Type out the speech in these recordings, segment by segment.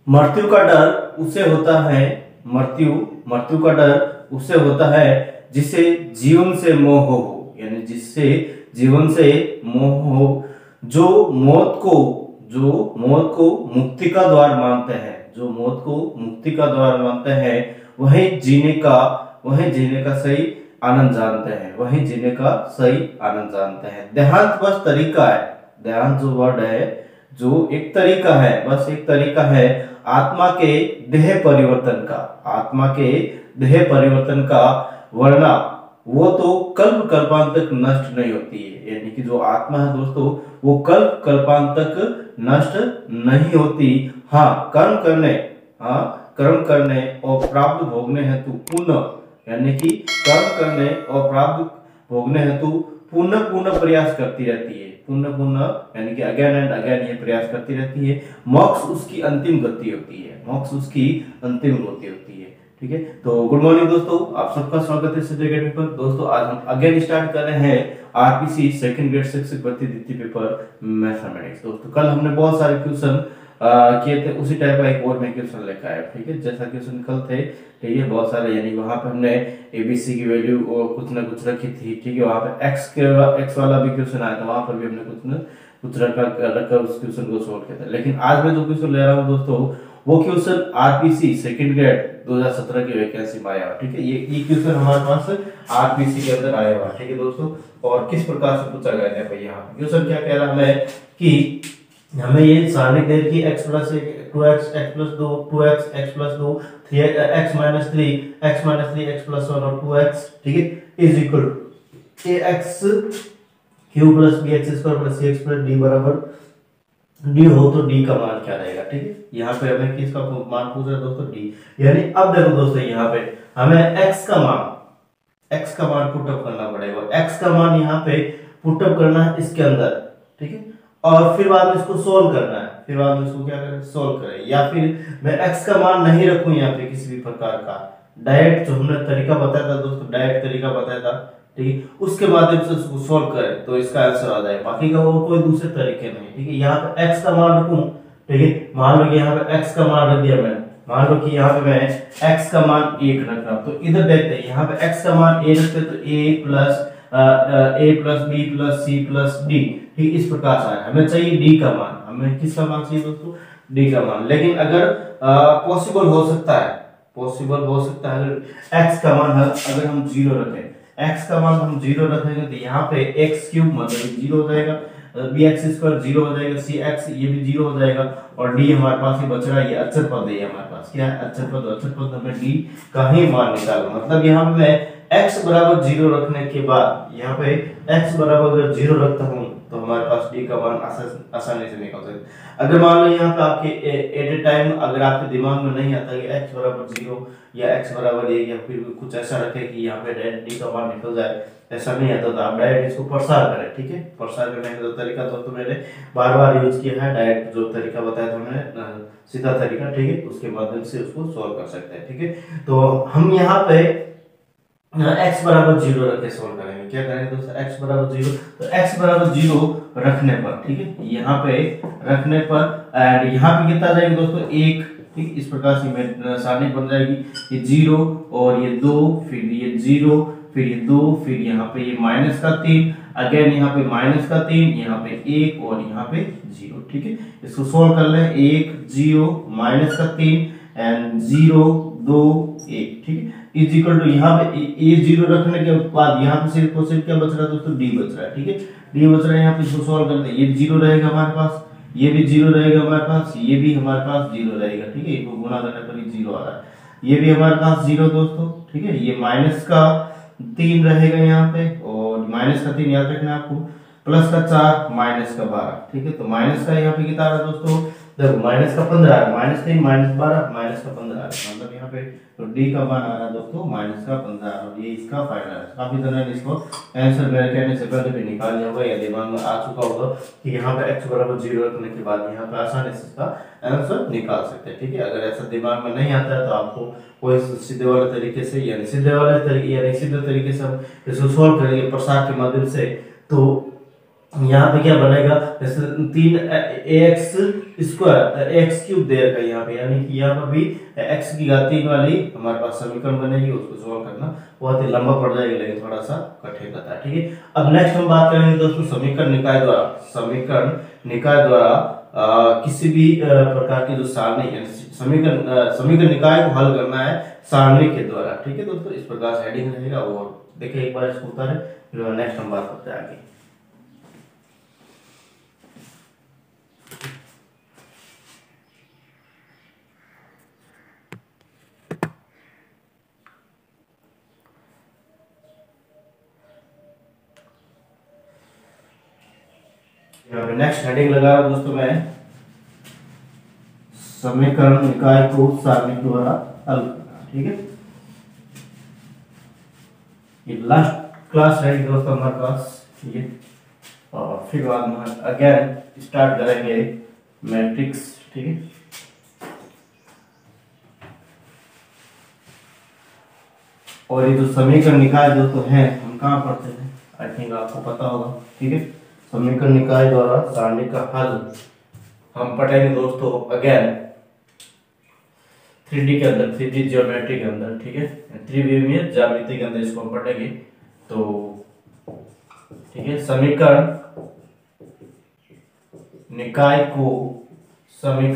मृत्यु का डर उसे होता है, मृत्यु का डर उसे होता है जिसे जीवन से मोह हो, यानी जिससे जीवन से मोह हो, जो मौत को मुक्ति का द्वार मानते हैं, जो मौत को मुक्ति का द्वार मानते हैं, वही जीने का सही आनंद जानते हैं, वही जीने का सही आनंद जानते हैं। देहांत बस तरीका है, देहांत जो वर्ड है, जो एक तरीका है, बस एक तरीका है आत्मा के देह परिवर्तन का, वरना वो तो कल्प कल्पांत तक नष्ट नहीं होती है। यानी कि जो आत्मा है दोस्तों, वो कल्प कल्पांत तक नष्ट नहीं होती। हाँ, कर्म करने और प्राप्त भोगने हेतु पुनः, यानी कि कर्म करने और प्राप्त भोगने हेतु पुनः प्रयास करती रहती है, पुनः यानी कि अगेन एंड अगेन ये प्रयास करती रहती है। मोक्ष उसकी अंतिम गति होती है, ठीक है। तो गुड मॉर्निंग दोस्तों, आप सबका स्वागत है सिद्धि अकेडमी पर। दोस्तों आज हम अगेन स्टार्ट कर रहे हैं आरपीसी सेकंड ग्रेड शिक्षक भर्ती द्वितीय पेपर मैथमेटिक्स। दोस्तों कल हमने बहुत सारे क्वेश्चन किए थे, उसी टाइप का एक और मैं क्वेश्चन लेकर आया, ठीक है। जैसा क्वेश्चन कल थे, ठीक है, बहुत सारे, यानी वहां पे हमने एबीसी की वैल्यू कुछ ना कुछ रखी थी, ठीक है। वहां पे एक्स वाला भी क्वेश्चन आया था, वहां पर भी हमने कुछ रखकर उस क्वेश्चन को सोल्व किया था। लेकिन आज मैं जो क्वेश्चन ले रहा हूँ दोस्तों, वो क्वेश्चन आरपीसी सेकंड ग्रेड 2017 की वैकेंसी में आया हुआ, ठीक है। ये क्वेश्चन हमारे पास आरपीसी के अंदर आया हुआ, ठीक है दोस्तों। और किस प्रकार से पूछा गया है भाई, यहाँ क्वेश्चन क्या कह रहा है कि हमें ये सारणी दे रखी है x plus 1 2x x plus 2 2x x plus 2 3x minus 3 x minus 3 x plus 1 और 2x, ठीक है, is equal ax cube plus bx square plus cx plus d बराबर d हो तो d का मान क्या रहेगा, ठीक है। यहाँ पे हमें किसका मान पूछ रहा है दोस्तों, d। यानी अब देखो दोस्तों, यहाँ पे हमें x का मान पुट अप करना पड़ेगा। x का मान यहाँ पे पुट अप करना है इसके अंदर, ठीक है, और फिर बाद में इसको सोल्व करना है, फिर बाद में इसको क्या करें, सोल्व करें। या फिर मैं x का मान नहीं रखूं यहाँ पे किसी भी प्रकार का, डायरेक्ट जो हमने तरीका बताया था दोस्तों, डायरेक्ट तरीका बताया था, ठीक है, उसके माध्यम से उसको सोल्व करें तो इसका आंसर आ जाएगा। बाकी का वो कोई दूसरे तरीके नहीं, ठीक है। यहाँ पे x का मान रखूं, ठीक है, मान लो कि यहाँ पे x का मान रख दिया मैंने, मान लो कि यहाँ पे मैं x का मान 1 रख रहा हूं, तो इधर देखते हैं, यहाँ पे x का मान 1 रखते तो a plus b plus c plus d, ठीक, इस प्रकार से हमें चाहिए d का मान। हमें किसका मान चाहिए दोस्तों, d का मान। लेकिन अगर पॉसिबल हो सकता है अगर x का मान अगर हम 0 रखें, x का मान हम 0 रखेंगे तो यहाँ पे x क्यूब मतलब 0 हो जाएगा, bx स्क्वायर 0 हो जाएगा, cx ये भी 0 हो जाएगा, और d हमारे पास ही बच रहा है, ये अचर पद है हमारे पास। क्या है, अचर पद हमें d का ही मान निकालना। मतलब यहाँ पे मैं x बराबर 0 रखने के बाद, यहाँ पे x बराबर अगर 0 रखता हूँ तो हमारे पास d का मान आसानी से निकल सकता है। अगर मान लो यहाँ पे आपके एट ए टाइम अगर आपके दिमाग में नहीं आता कि x बराबर 0 या x बराबर 1 या फिर कुछ ऐसा रखे कि यहाँ पे डायरेक्ट d का मान निकल जाए, ऐसा नहीं आता तो आप डायरेक्ट इसको प्रसार करें, ठीक है। प्रसार करने का जो तरीका दोस्तों मैंने बार यूज किया है, डायरेक्ट जो तरीका बताया था मैंने, सीधा तरीका, ठीक है, उसके माध्यम से उसको सॉल्व कर सकते हैं, ठीक है। तो हम यहाँ पे x बराबर 0 रख के सोल्व करेंगे। क्या करेंगे दोस्तों, x बराबर 0, तो x बराबर 0 रखने पर, ठीक है, यहाँ पे रखने पर एंड यहाँ पे कितना जाएगा दोस्तों, 1, ठीक, इस प्रकार से सारणी बन जाएगी। ये 0 और ये 2, फिर ये 0, फिर ये 2, फिर यहाँ पे ये माइनस का 3, अगेन यहाँ पे माइनस का 3, यहाँ पे 1 और यहाँ पे 0, ठीक है। इसको सोल्व कर लें, 1 0 माइनस का 3 एंड 0 2 1, ठीक है, इज इक्वल टू यहाँ पे ए 0 रखने के बाद यहाँ पे सिर्फ और सिर्फ क्या बच रहा है दोस्तों, d बच रहा है, ठीक है, d बच रहा है। यहाँ पे इसको सॉल्व करते हैं, ये 0 रहेगा हमारे पास, ये भी 0 रहेगा हमारे पास, ये भी हमारे पास 0 रहेगा, ठीक है, इनको गुणा करने पर ही 0 आ रहा है, ये भी हमारे पास 0 दोस्तों, ठीक है। ये माइनस का 3 रहेगा यहाँ पे, और माइनस का 3 याद रखना आपको, प्लस का 4 माइनस का 12, ठीक है। तो माइनस का यहाँ पे कितना आ रहा है दोस्तों, देखो माइनस का 15 है, माइनस 3 माइनस 12 माइनस का 15 है, मतलब यहाँ पे तो d का मान आ रहा है दोस्तों माइनस का 15, और ये इसका फाइनल है। काफी तरह इसको आंसर मेरे कहने से पहले भी निकाल लिया होगा या दिमाग में आ चुका होगा कि यहाँ पे x बराबर 0 रखने के बाद यहाँ पे आसानी से इसका आंसर निकाल सकते हैं, ठीक है। अगर ऐसा दिमाग में नहीं आता है तो आपको कोई सीधे वाले तरीके से यानी सीधे तरीके से हम इसको सोल्व करेंगे प्रसार के माध्यम से, तो यहाँ पे क्या बनेगा, जैसे 3 ax स्क्वायर एक्स क्यूब दे रखा है यहाँ पे, यानी कि यहाँ पर भी एक्स की घात 3 वाली हमारे पास समीकरण बनेगी, उसको सॉल्व करना बहुत ही लंबा पड़ जाएगा लेकिन थोड़ा सा कठिन रहता है। ठीक है, अब नेक्स्ट हम बात करेंगे दोस्तों समीकरण निकाय द्वारा। समीकरण निकाय द्वारा किसी भी प्रकार की जो सारणी समीकरण निकाय को हल करना है सारणी के द्वारा। ठीक है दोस्तों, इस प्रकार से हेडिंग रहेगा और देखिए एक बार इसको उतारे, फिर नेक्स्ट हम बात करते हैं आगे। यहाँ पे नेक्स्ट हेडिंग लगा रहा हूं दोस्तों मैं, समीकरण निकाय को सारणी द्वारा हल करना। ठीक है, ये लास्ट क्लास रहेगी दोस्तों हमारे पास। ठीक है, और फिर बाद में अगेन स्टार्ट करेंगे मैट्रिक्स। ठीक है, और ये जो समीकरण निकाय दोस्तों है हम कहाँ पढ़ते हैं, आई थिंक आपको पता होगा। ठीक है, समीकरण निकाय द्वारा सारणी का हल हम पढ़ेंगे दोस्तों अगेन 3D के अंदर, 3D ज्योमेट्री के अंदर। ठीक है, त्रिविमीय ज्यामिति के अंदर इसको हम पढ़ेंगे। तो ठीक है, समीकरण निकाय को सारणी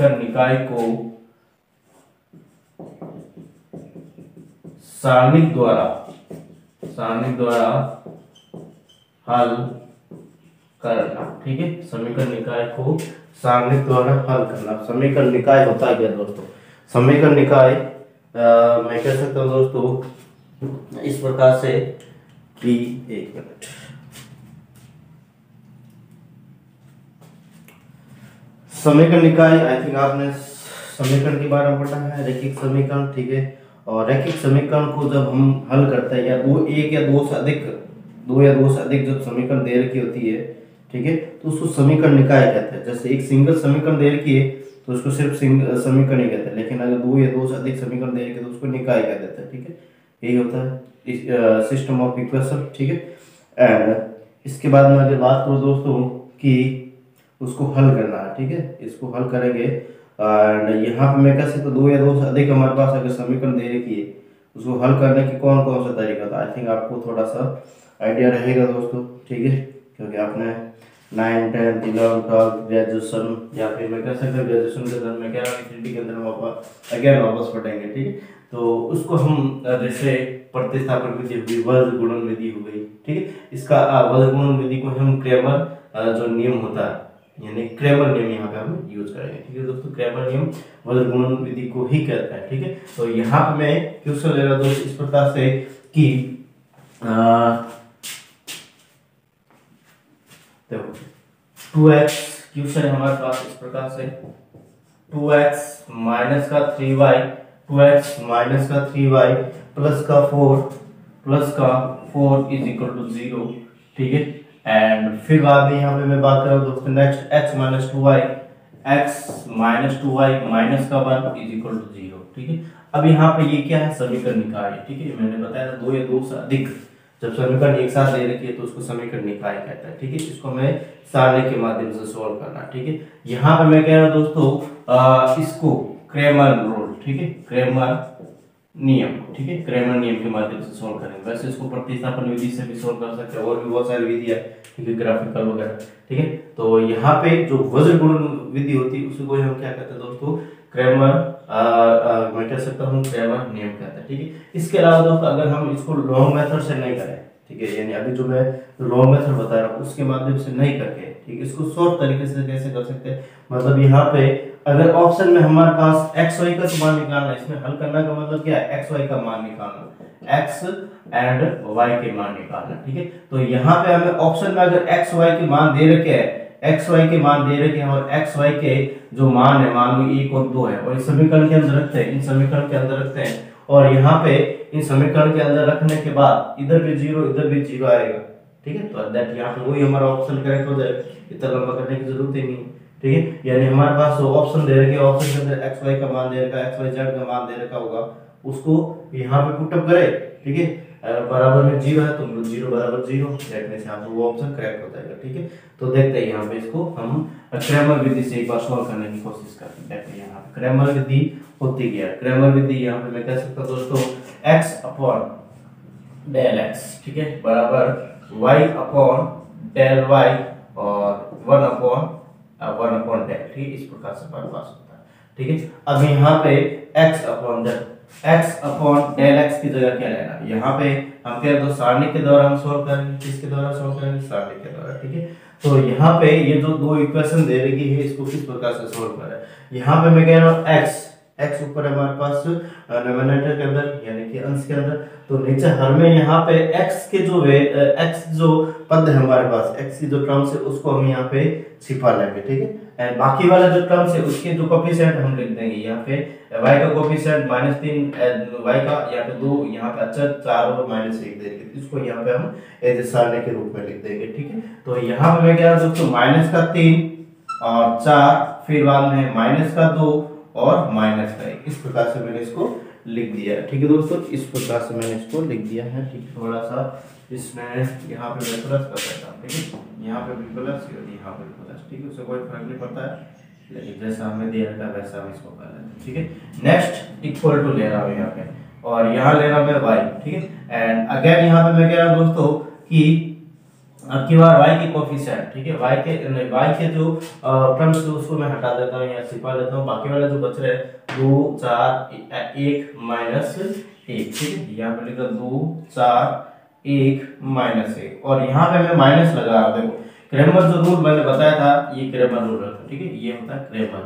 द्वारा हल करना। ठीक है, समीकरण निकाय को सारणी द्वारा हल करना। समीकरण निकाय होता क्या दोस्तों, समीकरण निकाय मैं कह सकता हूं दोस्तों इस प्रकार से कि, एक मिनट, समीकरण निकाय आई थिंक आपने समीकरण के बारे में पढ़ा है, रैखिक समीकरण। ठीक है, और रैखिक समीकरण को जब हम हल करते हैं या दो या दो से अधिक जब समीकरण दे रखी होती है, ठीक है, तो उसको समीकरण निकाय कहते हैं। जैसे एक सिंगल समीकरण दे रखी है तो उसको सिर्फ समीकरण ही कहते हैं, लेकिन अगर दो या दो से अधिक समीकरण दे रखे तो उसको निकाय कह देते हैं। ठीक है, यही होता है सिस्टम ऑफ इक्वेशन। ठीक है, एंड इसके बाद में अगर बात करूँ दोस्तों कि उसको हल करना है। ठीक है, इसको हल करेंगे एंड यहाँ पे मैं कह सकता हूँ दो या दो से अधिक हमारे पास अगर समीकरण दे रखी है उसको हल करने की कौन कौन सा तरीका था, आई थिंक आपको थोड़ा सा आइडिया रहेगा दोस्तों। ठीक है, क्योंकि आपने 9, 10, 11, 12 ग्रेजुएशन या फिर मैं कह सकता हूँ ग्रेजुएशन के अंदर मैं कह रहा हूँ 3D के अंदर हम वापस पढ़ेंगे। ठीक है, तो उसको हम जैसे प्रतिस्थापन विधि हुई, वर्ग गुणन विधि हो गई। ठीक है, इसका वर्ग गुणन विधि को हम क्रैमर जो नियम होता है यानी क्रैमर नियम यहाँ पे हम यूज करेंगे। ठीक है दोस्तों, क्रैमर नियम वर्ग गुणन विधि को ही कहता है। ठीक है, तो यहाँ पे मैं क्वेश्चन ले रहा हूँ दोस्तों इस प्रकार से कि देखो 2x क्वेश्चन है हमारे पास इस प्रकार से 2x माइनस का 3y प्लस का 4 इज इक्वल टू 0। ठीक है, एंड फिर बाद में यहाँ पे मैं बात कर रहा हूँ दोस्तों next x minus 2y minus का 1 इज इक्वल टू 0। ठीक है, अब यहाँ पे ये क्या है, समीकरण निकाय। ठीक है, मैंने बताया था दो या दो से अधिक जब समीकरण एक साथ दे रखी है तो उसको समीकरण निकाय कहता है। ठीक है, इसको मैं सारणी के माध्यम से सॉल्व करना। ठीक है, यहाँ पे मैं कह रहा हूँ दोस्तों इसको क्रैमर रूल, ठीक है, क्रैमर नियम, ठीक है, क्रैमर नियम के माध्यम से सॉल्व करेंगे। वैसे इसको प्रतिस्थापन विधि से भी सॉल्व कर सकते हैं और भी बहुत सारी विधि है, ठीक है, ग्राफिकल वगैरह। ठीक है, तो यहाँ पे जो वज्र गुणन विधि होती है उसको हम क्या कहते हैं दोस्तों, क्रैमर मैं कह सकता हूँ क्रैमर नियम कहते हैं। ठीक है, इसके अलावा दोस्तों अगर हम इसको लॉन्ग मेथड से नहीं करें, ठीक है, यानी अभी जो मैं लॉन्ग मेथड बता रहा हूँ उसके माध्यम से नहीं करके, ठीक है, इसको शॉर्ट तरीके से कैसे कर सकते हैं, मतलब यहाँ पे अगर ऑप्शन में हमारे पास x y का मान निकालना है, इसमें हल करने का मतलब क्या है, x y का मान निकालना, x एंड y के मान निकालना। ठीक है, तो यहाँ पे हमें ऑप्शन में अगर x y के मान दे रखे हैं, x y के मान दे रखे हैं और x y के जो मान है, मान लो 1 और 2 है और इस समीकरण के अंदर रखते हैं, इन समीकरण के अंदर रखते हैं और यहाँ पे इन समीकरण के अंदर रखने के बाद इधर भी 0 इधर भी 0 आएगा। ठीक है, तो दैट यहाँ पे वही हमारा ऑप्शन करेक्ट हो जाएगा, इतना लंबा करने की जरूरत ही नहीं है। ठीक है, यानी हमारे पास जो ऑप्शन दे रखे, ऑप्शन के अंदर x y का मान दे रखा, x y z का मान दे रखा होगा, उसको यहाँ पे पुट अप करें। ठीक है, बराबर में 0 है तो 0 बराबर 0 देखने से आपको वो ऑप्शन करेक्ट हो जाएगा। ठीक है, तो देखते हैं यहाँ पे इसको हम क्रैमर विधि से एक बार सॉल्व करने की कोशिश करते हैं। यहाँ पे क्रैमर विधि होती गया, क्रैमर विधि यहाँ पे मैं कह सकता हूँ दोस्तों x अपॉन डेल x, ठीक है, बराबर y अपॉन डेल y और 1 अपॉन डेल, ठीक है, इस प्रकार से हमारे पास होता है, ठीक है। अब यहाँ पे x अपॉन डेल x की जगह क्या लेना, यहाँ पे हम कह दो सारणी के द्वारा हम सॉल्व करेंगे, किसके द्वारा सॉल्व करेंगे, सारणी के द्वारा, ठीक है। तो यहाँ पे ये जो दो इक्वेशन दे रही है इसको किस प्रकार से सॉल्व करें, यहाँ पे मैं कह रहा हूँ x ऊपर है हमारे पास डिनोमिनेटर के अंदर यानी कि अंश के अंदर, तो नीचे हर में यहाँ पे x के जो x जो पद है हमारे पास, x की जो टर्म्स है उसको हम यहाँ पे छिपा लेंगे, ठीक है। एंड बाकी वाला जो टर्म्स है उसके जो कोफिशिएंट हम लिख देंगे, यहाँ पे y का कोफिशिएंट -3, y का यहाँ पे 2, यहाँ पे अचर 4 और -1 दे देंगे, इसको यहाँ पे हम एज सारणी के रूप में लिख देंगे, ठीक है। तो यहाँ पे मैं क्या दोस्तों -3 और 4, फिर बाद में -2 और -1, इस प्रकार से मैंने इसको लिख दिया है, ठीक है दोस्तों, इस प्रकार से मैंने इसको लिख दिया है, ठीक है। थोड़ा सा इसमें यहाँ पे मैं प्लस कर देता हूँ, ठीक है, यहाँ पे भी प्लस और यहाँ पे भी प्लस, ठीक है, उससे कोई फर्क नहीं पड़ता है, लेकिन जैसा हमें दिया था वैसा हम इसको कर लेते हैं, ठीक है। नेक्स्ट इक्वल टू ले रहा हूँ यहाँ पे और यहाँ ले रहा हूँ मैं y, ठीक है। एंड अगेन यहाँ पे मैं कह रहा हूँ दोस्तों कि अब की बार y के कोफिशिएंट, ठीक है, y के जो टर्म्स उसको मैं हटा देता हूँ या छिपा लेता हूँ, बाकी वाला जो बच रहा है 2 4 1 -1, ठीक है, यहाँ पे लिखा 2 4 1 -1 और यहाँ पे मैं माइनस लगा रहा हूँ। देखो क्रैमर जो रूल मैंने बताया था, ये क्रैमर रूल है, ठीक है, ये होता है क्रैमर,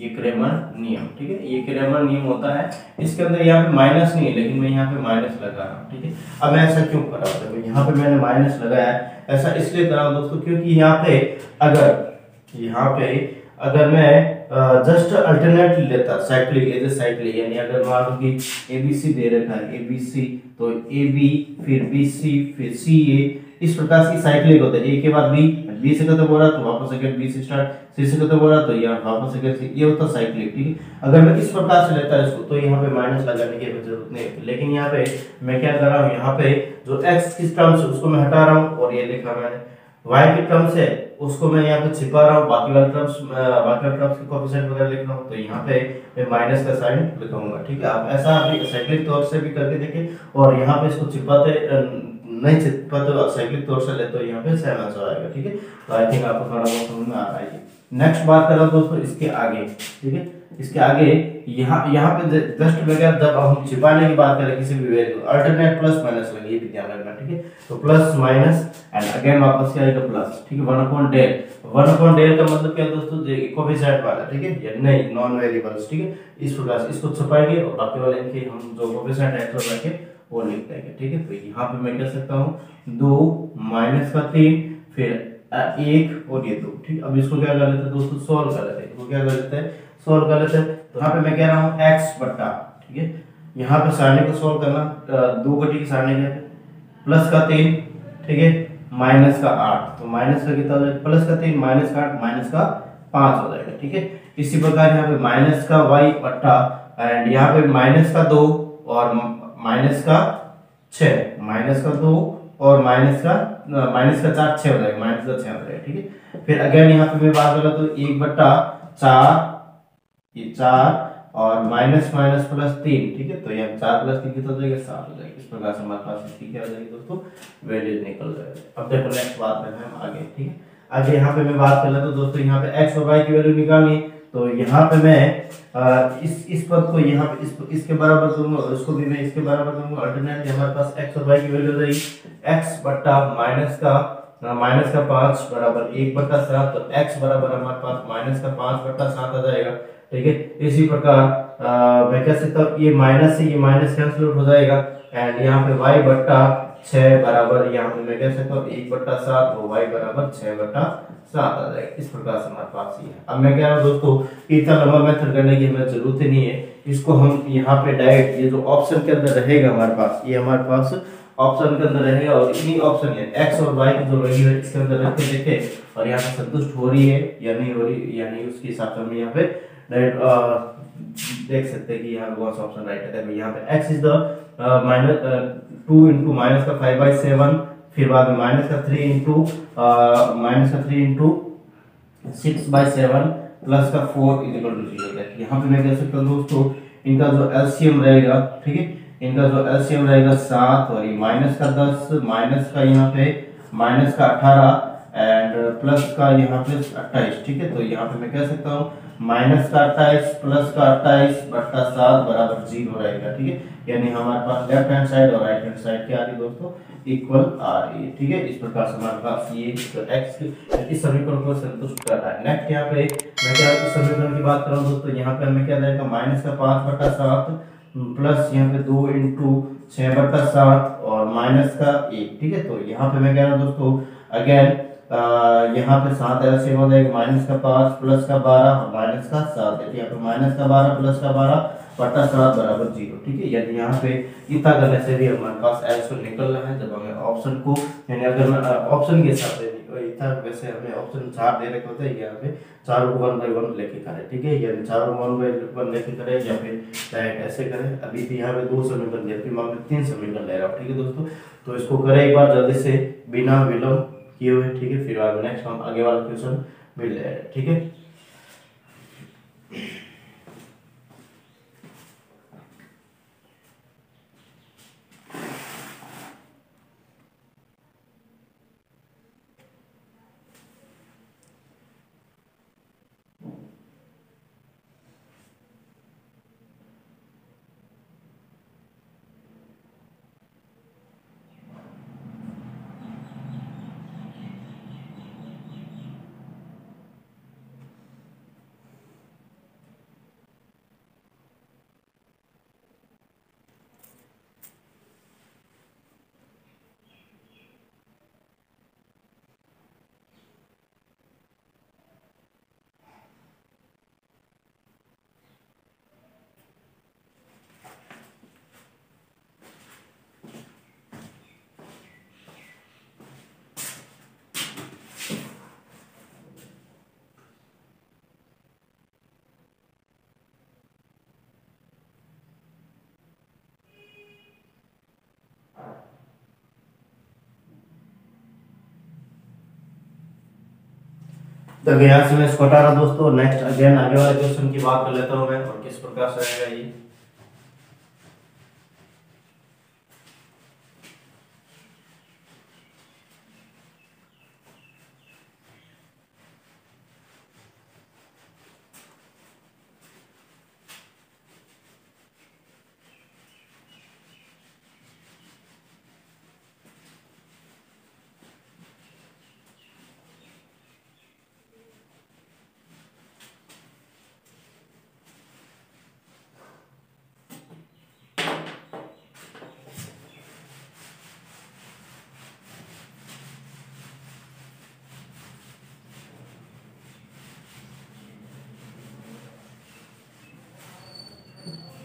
ये क्रैमर नियम, ठीक है, ये क्रैमर नियम होता है। इसके अंदर यहाँ पे माइनस नहीं है लेकिन मैं यहाँ पे माइनस लगा रहा हूँ, ठीक है। अब मैं ऐसा क्यों कर रहा हूँ, देखो यहाँ पे मैंने माइनस लगाया है, ऐसा इसलिए कर रहा हूँ दोस्तों क्योंकि यहाँ पे अगर मैं जस्ट अल्टरनेट लेता साइक्लिक एज ए साइक्लिक, यानी अगर मान लो कि ABC दे रखा है ABC, तो AB फिर BC फिर CA, इस प्रकार की साइक्लिक होता है, A के बाद B से खत्म हो रहा तो वापस सेकंड B से स्टार्ट, C से खत्म हो रहा तो यहाँ वापस सेकंड C, ये होता है साइक्लिक, ठीक है। अगर मैं इस प्रकार से लेता है इसको तो यहाँ पे माइनस लगाने की जरूरत नहीं है, लेकिन यहाँ पे मैं क्या कर रहा हूँ, यहाँ पे जो x की टर्म्स है उसको मैं हटा रहा हूँ और ये लिखा मैंने y की टर्म्स है उसको मैं यहाँ पे छिपा रहा हूँ, बाकी वाले टर्म्स के कोएफिशिएंट वगैरह लिख रहा हूँ, तो यहाँ पे मैं माइनस का साइन लिखूंगा, ठीक है। आप ऐसा भी साइक्लिक तौर से भी करके देखिए और यहाँ पे इसको छिपाते नहीं छिपाते तो साइक्लिक तौर से लेते हो यहाँ पे सेम आंसर आएगा, ठीक है। तो आई थिंक आपको थोड़ा बहुत समझ में आ रहा है। नेक्स्ट बात कर रहा हूँ दोस्तों इसके आगे, ठीक है, इसके आगे यहाँ पे जस्ट वगैरह जब हम छिपाने की बात करें किसी भी वैल्यू, अल्टरनेट प्लस माइनस लगे, ये भी ध्यान रखना, ठीक है। तो प्लस माइनस एंड अगेन वापस क्या आएगा प्लस, ठीक है। 1/डेल का मतलब क्या है दोस्तों, कोएफिशिएंट वाला, ठीक है, या नहीं नॉन वेरिएबल्स, ठीक है। इस प्रकार से इसको छुपाएंगे और बाकी वाले इनके हम जो कोएफिशिएंट एक्स्ट्रा रखे वो लिख देंगे, ठीक है। तो यहाँ पे मैं कह सकता हूँ 2 -3 फिर 1 और ये 2, ठीक। अब इसको क्या कर लेते हैं दोस्तों, सोल्व कर लेते हैं, इसको क्या कर लेते हैं, सोल्व कर लेते हैं। तो यहाँ पे मैं कह रहा हूँ x बट्टा, ठीक है, यहाँ पे सारणी को सोल्व करना, 2 गति की सारणी कहते हैं, प्लस का 3, ठीक है, माइनस का 8, तो माइनस का कितना हो जाएगा, प्लस का 3 माइनस का 8 माइनस का 5 हो जाएगा, ठीक है। इसी प्रकार यहाँ पे माइनस का y बट्टा एंड यहाँ पे माइनस का 2 और माइनस का 6, माइनस का 2 और माइनस का 4 6 हो जाएगा, माइनस का 6 हो जाएगा, ठीक है। फिर अगेन यहाँ पे मैं बात करूँ तो 1/4 ये 4 और माइनस माइनस प्लस 3, ठीक है। तो यहाँ 4 + 3 कितना हो जाएगा, 7 हो जाएगा। इस प्रकार से हमारे पास इसकी क्या हो जाएगी दोस्तों, वैल्यू निकल जाएगा। अब देखो नेक्स्ट बात करते हैं हम आगे, ठीक है। आगे यहाँ पे मैं बात कर लेता हूँ दोस्तों, यहाँ पे x और y की वैल्यू निकालनी, तो यहाँ पे मैं इस पद को यहाँ पे इसके बराबर दूंगा और इसको भी मैं इसके बराबर दूंगा, अल्टरनेटली हमारे पास x और y की वैल्यू हो जाएगी x बट्टा माइनस का 5 बराबर 1/7, तो x बराबर हमारे पास माइनस का 5/7 आ जाएगा, ठीक है। इसी प्रकार मैं कह सकता हूँ ये माइनस से ये माइनस कैंसिल आउट हो जाएगा एंड यहाँ पे y बट्टा 6 बराबर यहाँ पे मैं कह सकता हूँ 1/7, तो y बराबर 6/7 आ जाएगा। इस प्रकार से हमारे पास ये है। अब मैं कह रहा हूँ दोस्तों इतना लंबा मेथड करने की हमें जरूरत ही नहीं है, इसको हम यहाँ पे डायरेक्ट ये जो ऑप्शन के अंदर रहेगा हमारे पास, ये हमारे पास ऑप्शन के अंदर रहेगा और इन्हीं ऑप्शन है x और y की जो वैल्यू है इसके अंदर रख के देखे और यहाँ पे संतुष्ट हो रही है या नहीं हो रही, यानी उसके हिसाब से हम यहाँ पे देख सकते हैं कि यहाँ कौन सा ऑप्शन राइट है। यहाँ पे x इज द -2 * माइनस का 5/7, फिर बाद में -3 * 6/7 प्लस का 4 इज इक्वल टू 0। यहाँ पे मैं कह सकता हूँ दोस्तों इनका जो एलसीएम रहेगा, ठीक है, इनका जो एलसीएम रहेगा 7 और ये माइनस का 10 माइनस का यहाँ पे माइनस का 18 एंड प्लस का यहाँ पे 28, ठीक है। तो यहाँ पे मैं कह सकता हूँ माइनस का 28 प्लस का 28 बट्टा 7 बराबर 0 रहेगा, ठीक है। यानी हमारे पास लेफ्ट हैंड साइड और राइट हैंड साइड क्या आ रही है दोस्तों, इक्वल आ रही है, ठीक है। इस प्रकार से हमारे पास ये एक्स इस समीकरण को संतुष्ट कर रहा है। नेक्स्ट यहाँ पे मैं क्या इस समीकरण की बात कर रहा हूँ दोस्तों, यहाँ पे हमें क्या रहेगा माइनस का 5/7 प्लस यहाँ पे 2 इंटू 6/7 और माइनस का 1, ठीक है। तो यहाँ पे मैं कह रहा हूँ दोस्तों अगेन यहाँ पे 7 एलसीएम हो जाएगा माइनस का 5 प्लस का 12 और माइनस का 7, देखिए यहाँ पे माइनस का 12 प्लस का 12 बटा 7 बराबर 0, ठीक है। यानी यहाँ पे इतना करने से भी हमारे पास आंसर निकल रहा है। जब हमें ऑप्शन को यानी अगर मैं ऑप्शन के हिसाब से इतना, वैसे हमें ऑप्शन 4 दे रखे होते हैं, यहाँ पे 4 को 1/1 लेके करें, ठीक है। यानी 4 को 1/1 लेके करें या फिर डायरेक्ट ऐसे करें। अभी भी यहाँ पे 2 समीकरण दिए, फिर मैं 3 समीकरण ले रहा हूँ, ठीक है दोस्तों। तो इसको करें एक बार जल्दी से बिना विलंब किए हुए, ठीक है। फिर बाद नेक्स्ट हम आगे वाला क्वेश्चन भी ले रहे हैं, ठीक है। तो यहाँ से मैं इसको हटा रहा दोस्तों। नेक्स्ट अगेन आगे वाले क्वेश्चन की बात कर लेता हूँ मैं और किस प्रकार से रहेगा ये।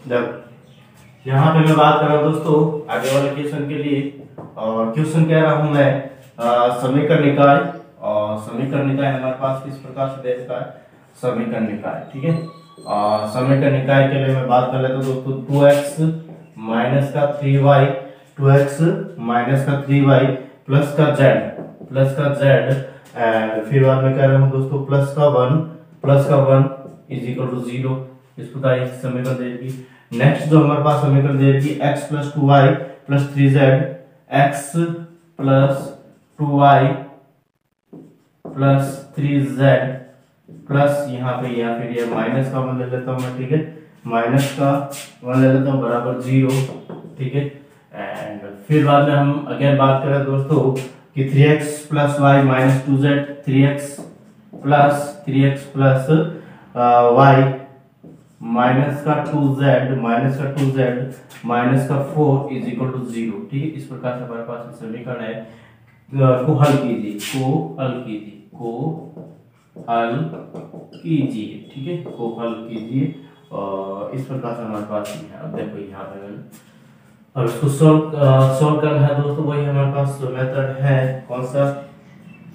जब यहाँ पे मैं बात कर रहा हूँ दोस्तों आगे वाले क्वेश्चन के लिए, और क्वेश्चन कह रहा हूँ मैं समीकरण निकाय। और समीकरण निकाय हमारे पास किस प्रकार से दे रखा है, समीकरण निकाय, ठीक है। और समीकरण निकाय के लिए मैं बात कर लेता हूँ दोस्तों 2x माइनस का 3y 2x माइनस का 3y प्लस का z एंड फिर बाद में कह रहा हूँ दोस्तों प्लस का 1 इज इक्वल टू 0। इस प्रकार एक समीकरण देगी। नेक्स्ट जो हमारे पास समीकरण देगी x plus 2y plus 3z, x plus 2y plus 3z plus यहाँ पे या फिर ये माइनस का 1 ले लेता हूँ मैं, ठीक है, माइनस का 1 ले लेता हूँ बराबर 0, ठीक है। एंड फिर बाद में हम अगेन बात करें दोस्तों कि 3x plus y minus 2z 3x plus y minus का 2z माइनस का 4 इज इक्वल टू 0, ठीक है। इस प्रकार से हमारे पास समीकरण है। को हल कीजिए, ठीक है, को हल कीजिए और इस प्रकार से हमारे पास है। अब देखो यहाँ पे अब इसको सॉल्व करना है दोस्तों। वही हमारे पास मेथड है, कौन सा,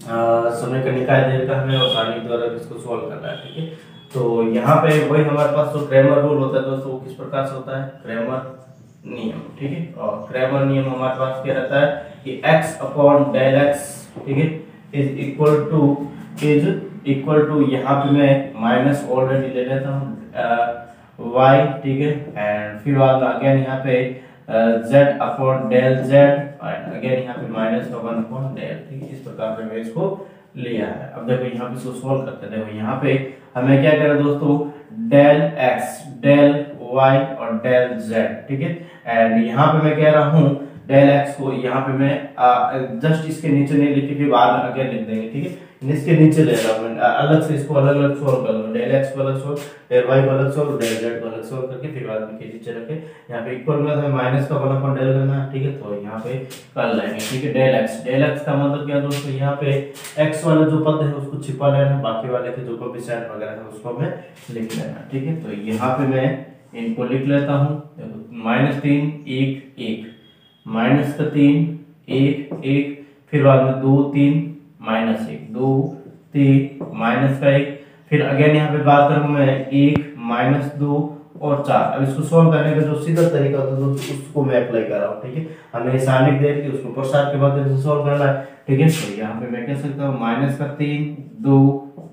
समीकरण निकाय दे रखा है और सारणी द्वारा इसको सॉल्व करना है, ठीक है। तो यहाँ पे वही हमारे पास जो क्रैमर रूल होता है दोस्तों, वो किस प्रकार से होता है, क्रैमर नियम, ठीक है। और क्रैमर नियम हमारे पास क्या रहता है कि x अपॉन डेल x, ठीक है, इज इक्वल टू, यहाँ पे मैं माइनस ऑलरेडी ले लेता हूँ y, ठीक है, एंड फिर बाद में अगेन यहाँ पे z upon del z, and again यहाँ पे माइनस का 1 अपॉन डेल, ठीक है। इस प्रकार से मैं इसको लिया है। अब देखो यहाँ पे इसको सॉल्व करते हैं। देखो यहाँ पे हमें क्या करें दोस्तों, डेल x, डेल y और डेल z, ठीक है। एंड यहाँ पे मैं कह रहा हूँ डेल x को यहाँ पे मैं जस्ट इसके नीचे नहीं लिखी, फिर बाद में आगे लिख देंगे, ठीक है। इसके नीचे ले रहा हूँ मैं, अलग से इसको अलग अलग सोल्व कर लूँ, डेल x को अलग सोल्व, डेल y को अलग सोल्व, डेल z को अलग सोल्व करके फिर बाद में के नीचे रखे। यहाँ पे इक्वल में हमें माइनस का 1 अपॉन डेल करना है, ठीक है। तो यहाँ पे कर लेंगे, ठीक है। डेल x का मतलब क्या दोस्तों, यहाँ पे x वाला जो पद है उसको छिपा लेना, बाकी वाले के जो कोएफिशिएंट वगैरह है उसको हमें लिख लेना, ठीक है। तो यहाँ पे मैं इनको लिख लेता हूँ, -3 1 1, माइनस का 3 1 1, फिर बाद में 2 3 -1 2 3 माइनस का 1, फिर अगेन यहाँ पे बात करूँ मैं 1 -2 और 4। अब इसको सॉल्व करने का जो सीधा तरीका होता है उसको मैं अप्लाई कर रहा हूँ, ठीक है। हमें सारणिक दे के उसको प्रसार के माध्यम से सॉल्व करना है, ठीक है। तो यहाँ पे मैं कह सकता हूँ -3 2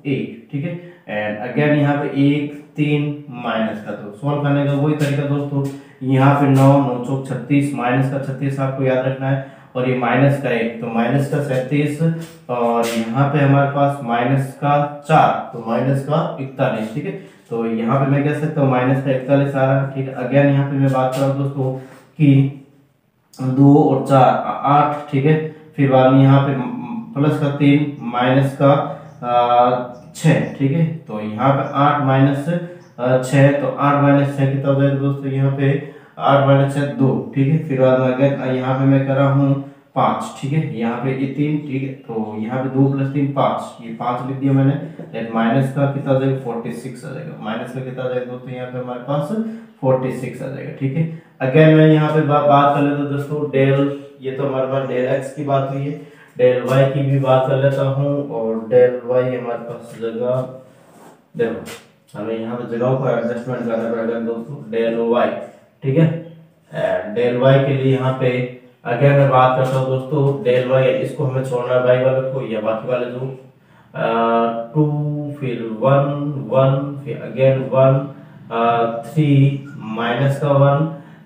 1, ठीक है। एंड अगेन यहाँ पे 1 3 -2। सॉल्व करने का वही तरीका दोस्तों, यहाँ पे 9 9 चौक 36, माइनस का 36 आपको याद रखना है, और ये माइनस का 1 तो माइनस का 37, और यहाँ पे हमारे पास माइनस का 4 तो माइनस का 41, ठीक है। तो यहाँ पे मैं कह सकता हूँ माइनस का 41 आ रहा है, ठीक है। अगेन यहाँ पे मैं बात कर रहा हूँ दोस्तों कि 2 और 4 8, ठीक है। फिर बाद में यहाँ पे प्लस का 3 माइनस का 6, ठीक है। तो यहाँ पे 8 6, तो 8 6 कितना हो जाएगा दोस्तों, यहाँ पे 8 6 2, ठीक है। फिर बाद में अगर यहाँ पे मैं कर रहा हूँ 5, ठीक है। यहाँ पे ये 3, ठीक है। तो यहाँ पे 2 + 3 5, ये 5 लिख दिया मैंने। माइनस का कितना आ जाएगा 46 आ जाएगा, माइनस का कितना आ जाएगा दोस्तों, यहाँ पे हमारे पास 46 आ जाएगा, ठीक है। अगेन मैं यहाँ पे बात कर लेता हूँ दोस्तों डेल, ये तो हमारे पास डेल x की बात हुई है, डेल y की भी बात कर लेता हूँ, और डेल y हमारे पास जगह, देखो हमें यहाँ पे जगह को एडजस्टमेंट करना पड़ेगा दोस्तों, डेल y, ठीक है। डेल y के लिए यहाँ पे अगर मैं बात करता हूँ दोस्तों, डेल y इसको हमें छोड़ना है y वाले को, या बाकी वाले जो 2 फिर 1 1 फिर अगेन 1 3 माइनस का 1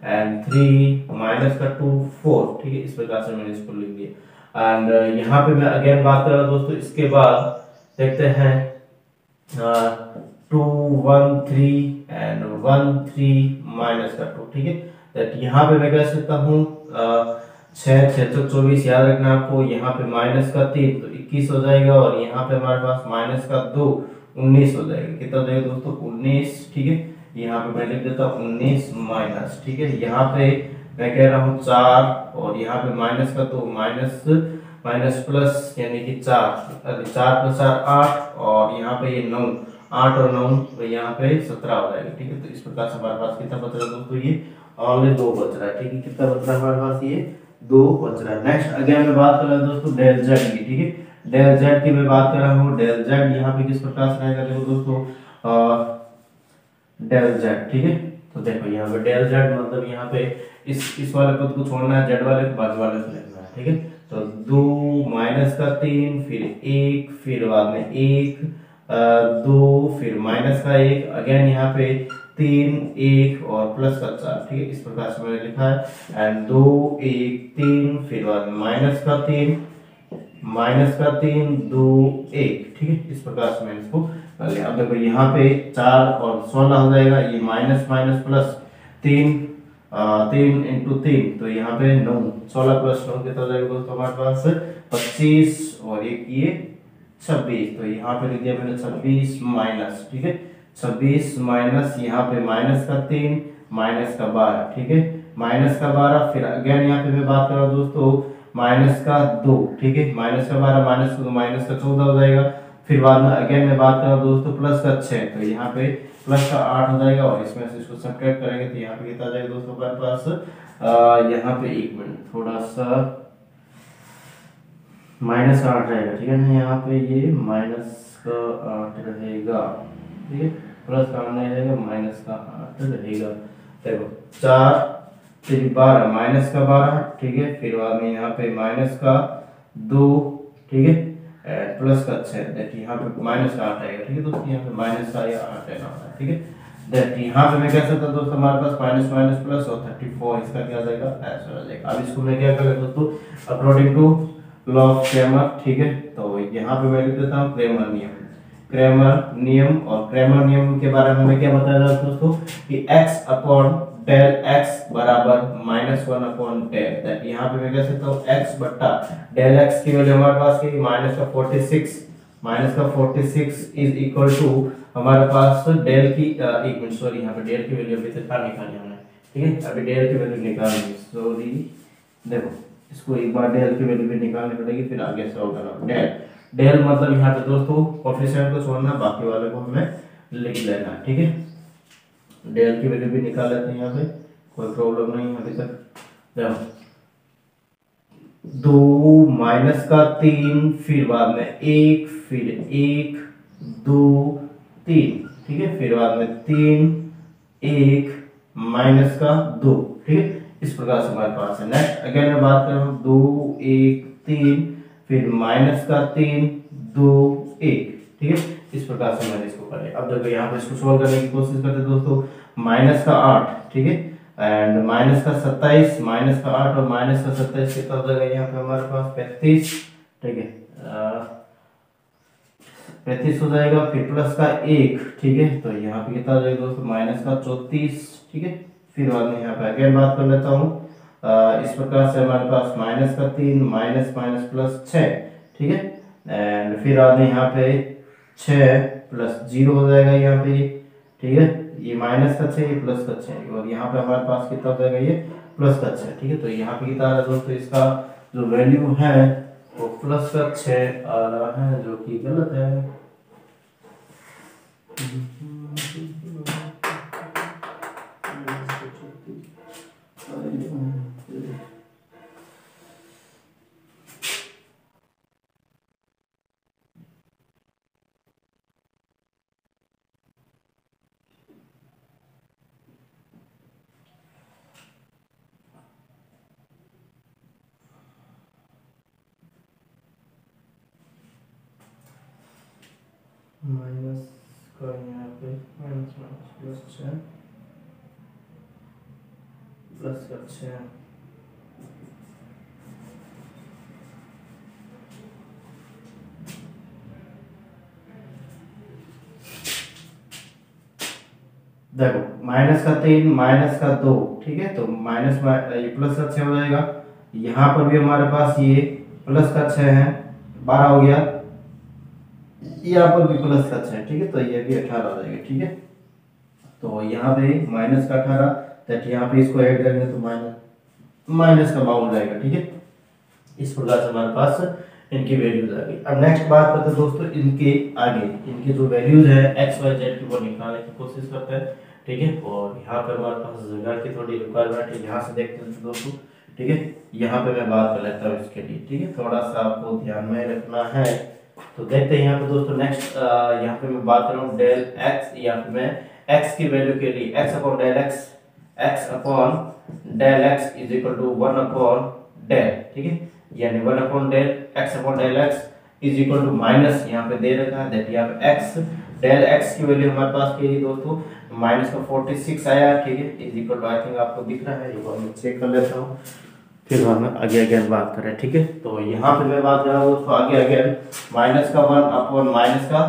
एंड 3 माइनस का 2 4, ठीक है। इस प्रकार से मैंने इसको लिख दिया। एंड यहाँ पे मैं अगेन बात कर रहा हूँ दोस्तों, इसके बाद देखते हैं 2 1 3 एंड 1 3 माइनस का 2, ठीक है। दैट यहाँ पे मैं कह सकता हूँ 6 6 24 याद रखना आपको, यहाँ पे माइनस का 3 तो 21 हो जाएगा, और यहाँ पे हमारे पास माइनस का 2 19 हो जाएगा। कितना हो जाएगा दोस्तों 19, ठीक है। यहाँ पे मैं लिख देता हूँ 19 माइनस, ठीक है। यहाँ पे मैं कह रहा हूँ 4, और यहाँ पे माइनस का 2 माइनस माइनस प्लस यानी कि 4 4 + 4 8, और यहाँ पे ये 9 8 और 9 तो यहाँ पे 17 हो जाएगा, ठीक है। तो इस प्रकार से हमारे पास कितना बच रहा है दोस्तों, ये ओनली 2 बच रहा है, ठीक है। कितना बच रहा है हमारे पास, ये 2 बच रहा है। नेक्स्ट अगेन मैं बात कर रहा हूँ दोस्तों डेल z की, ठीक है। डेल z की मैं बात कर रहा हूँ, डेल z यहाँ पे किस प्रकार से रहेगा देखो दोस्तों, डेल z, ठीक है। तो देखो यहाँ पे डेल z मतलब यहाँ पे इस वाले पद को छोड़ना है, z वाले को बाजू वाले से लिखना है, ठीक है। तो 2 माइनस का 3 फिर 1 फिर बाद में 1 2 फिर माइनस का 1 अगेन यहाँ पे 3 1 और प्लस का 4, ठीक है। इस प्रकार से मैंने लिखा है। एंड 2 1 3 फिर बाद में माइनस का 3 2 1, ठीक है। इस प्रकार से मैंने इसको कर लिया। अब देखो यहाँ पे 4 और 16 हो जाएगा, ये माइनस माइनस प्लस 3 3 × 3 तो यहाँ पे 9 16 + 9 कितना हो जाएगा दोस्तों हमारे पास 25, और एक ये 26, तो यहाँ पे लिख दिया मैंने 26 माइनस, ठीक है। 26 माइनस यहाँ पे माइनस का 3 माइनस का 12, ठीक है। माइनस का 12 फिर अगेन यहाँ पे मैं बात कर रहा हूँ दोस्तों माइनस का 2, ठीक है। माइनस का 12 माइनस का 2 माइनस का 14 हो जाएगा। फिर बाद में अगेन मैं बात कर रहा हूँ दोस्तों प्लस का 6, तो यहाँ पे प्लस का 8 हो जाएगा, और इसमें से इसको सब्ट्रैक्ट करेंगे तो यहाँ पे कितना आ जाएगा दोस्तों हमारे पास, यहाँ पे एक मिनट थोड़ा सा माइनस का 8 रहेगा, ठीक है ना। यहाँ पे ये माइनस का 8 रहेगा, ठीक है। प्लस का 8 नहीं रहेगा, माइनस का 8 रहेगा। देखो 4 फिर 12 माइनस का 12, ठीक है। फिर बाद में यहाँ पे माइनस का 2, ठीक है। प्लस का 6 दैट यहाँ पे माइनस का 8 आएगा। ठीक है दोस्तों, यहाँ पे माइनस का या 8 आना होता है। ठीक है, दैट यहाँ पे मैं कह सकता हूँ दोस्तों हमारे पास माइनस माइनस प्लस और 34 इसका क्या आ जाएगा, आंसर आ जाएगा। अब इसको मैं क्या करूँ दोस्तों, according to law of Cramer. ठीक है, तो यहाँ पे मैं लिख देता हूँ क्रेमर नियम। क्रेमर नियम, और क्रेमर नियम के बारे में हमें क्या बताया था दोस्तों कि x अपॉन डेल x बराबर -1 अपॉन डेल, दैट यहाँ पे मैं कह सकता हूँ x बट्टा डेल x की वैल्यू हमारे पास की -46 इज इक्वल टू हमारे पास डेल की एक मिनट सॉरी, यहाँ पे डेल की वैल्यू अभी तक निकाली हमने। ठीक है, अभी डेल की वैल्यू निकालेंगे, सॉरी देखो इसको एक बार डेल की वैल्यू भी निकालनी पड़ेगी, फिर आगे सॉल्व करना। डेल मतलब यहाँ पे दोस्तों कोफिशिएंट को छोड़ना, बाकी वाले को हमें लिख लेना। ठीक है, डेल की वैल्यू भी निकाल लेते हैं, यहाँ पे कोई प्रॉब्लम नहीं अभी तक। देखो 2 माइनस का 3 फिर बाद में 1 फिर 1 2 3। ठीक है, फिर बाद में 3 1 माइनस का 2। ठीक है, इस प्रकार से हमारे पास है। नेक्स्ट अगेन मैं बात कर रहा हूँ 2 1 3 फिर माइनस का 3 2 1। ठीक है, इस प्रकार से मैंने इसको कर लिया। अब देखो यहाँ पे इसको सोल्व करने की कोशिश करते हैं दोस्तों। माइनस का 8, ठीक है, एंड माइनस का 27, माइनस का 8 और माइनस का 27 कितना हो जाएगा यहाँ पे हमारे पास 35। ठीक है, 35 हो जाएगा, फिर प्लस का 1। ठीक है, तो यहाँ पे कितना हो जाएगा दोस्तों माइनस का 34। ठीक है, फिर बाद में यहाँ पे अगेन बात कर लेता हूँ इस प्रकार से हमारे पास माइनस का 3 माइनस माइनस प्लस 6। ठीक है, एंड फिर बाद में यहाँ पे 6 प्लस 0 हो जाएगा यहाँ पे। ठीक है, ये माइनस का 6 ये प्लस का 6 और यहाँ पे हमारे पास कितना हो जाएगा ये प्लस का 6। ठीक है, तो यहाँ पे कितना आ रहा है दोस्तों, इसका जो वैल्यू है वो प्लस का 6 आ रहा है, जो कि गलत है। माइनस का यहाँ पे माइनस माइनस प्लस 6 प्लस का 6 देखो माइनस का 3 माइनस का 2। ठीक है, तो माइनस ये प्लस का 6 हो जाएगा। यहाँ पर भी हमारे पास ये प्लस का 6 है, 12 हो गया। यहाँ पर भी प्लस का 6। ठीक है, तो ये भी 18 हो जाएगा। ठीक है, तो यहाँ पे माइनस का 18, दैट यहाँ पे इसको ऐड करेंगे तो माइनस का 52 जाएगा। ठीक है, इस प्रकार से हमारे पास इनकी वैल्यूज आ गई। अब नेक्स्ट बात करते हैं दोस्तों इनके आगे, इनकी जो वैल्यूज है एक्स वाई जेड की वो निकालने की कोशिश करते हैं। ठीक है, और यहाँ पे हमारे पास जगह की थोड़ी रिक्वायरमेंट है, यहाँ से देखते हैं दोस्तों। ठीक है, यहाँ पे मैं बात कर लेता हूँ इसके लिए। ठीक है, थोड़ा सा आपको ध्यान में रखना है। तो देखते हैं यहाँ पे दोस्तों नेक्स्ट यहाँ पे मैं बात कर रहा हूँ डेल एक्स, या फिर मैं एक्स की वैल्यू के लिए x upon del x is equal to 1 upon del. ठीक है, यानी 1 upon del x is equal to minus यहाँ पे दे रखा है, दैट यहाँ पे एक्स डेल एक्स की वैल्यू हमारे पास की है दोस्तों माइनस का 46 आया। ठीक है, is equal to I think आपको दिख रहा है, एक बार मैं चेक कर लेता हूँ, फिर हम आगे अगेन बात करें। ठीक है, तो यहाँ पे मैं बात कर रहा हूँ दोस्तों आगे अगेन माइनस का 1 अपॉन माइनस का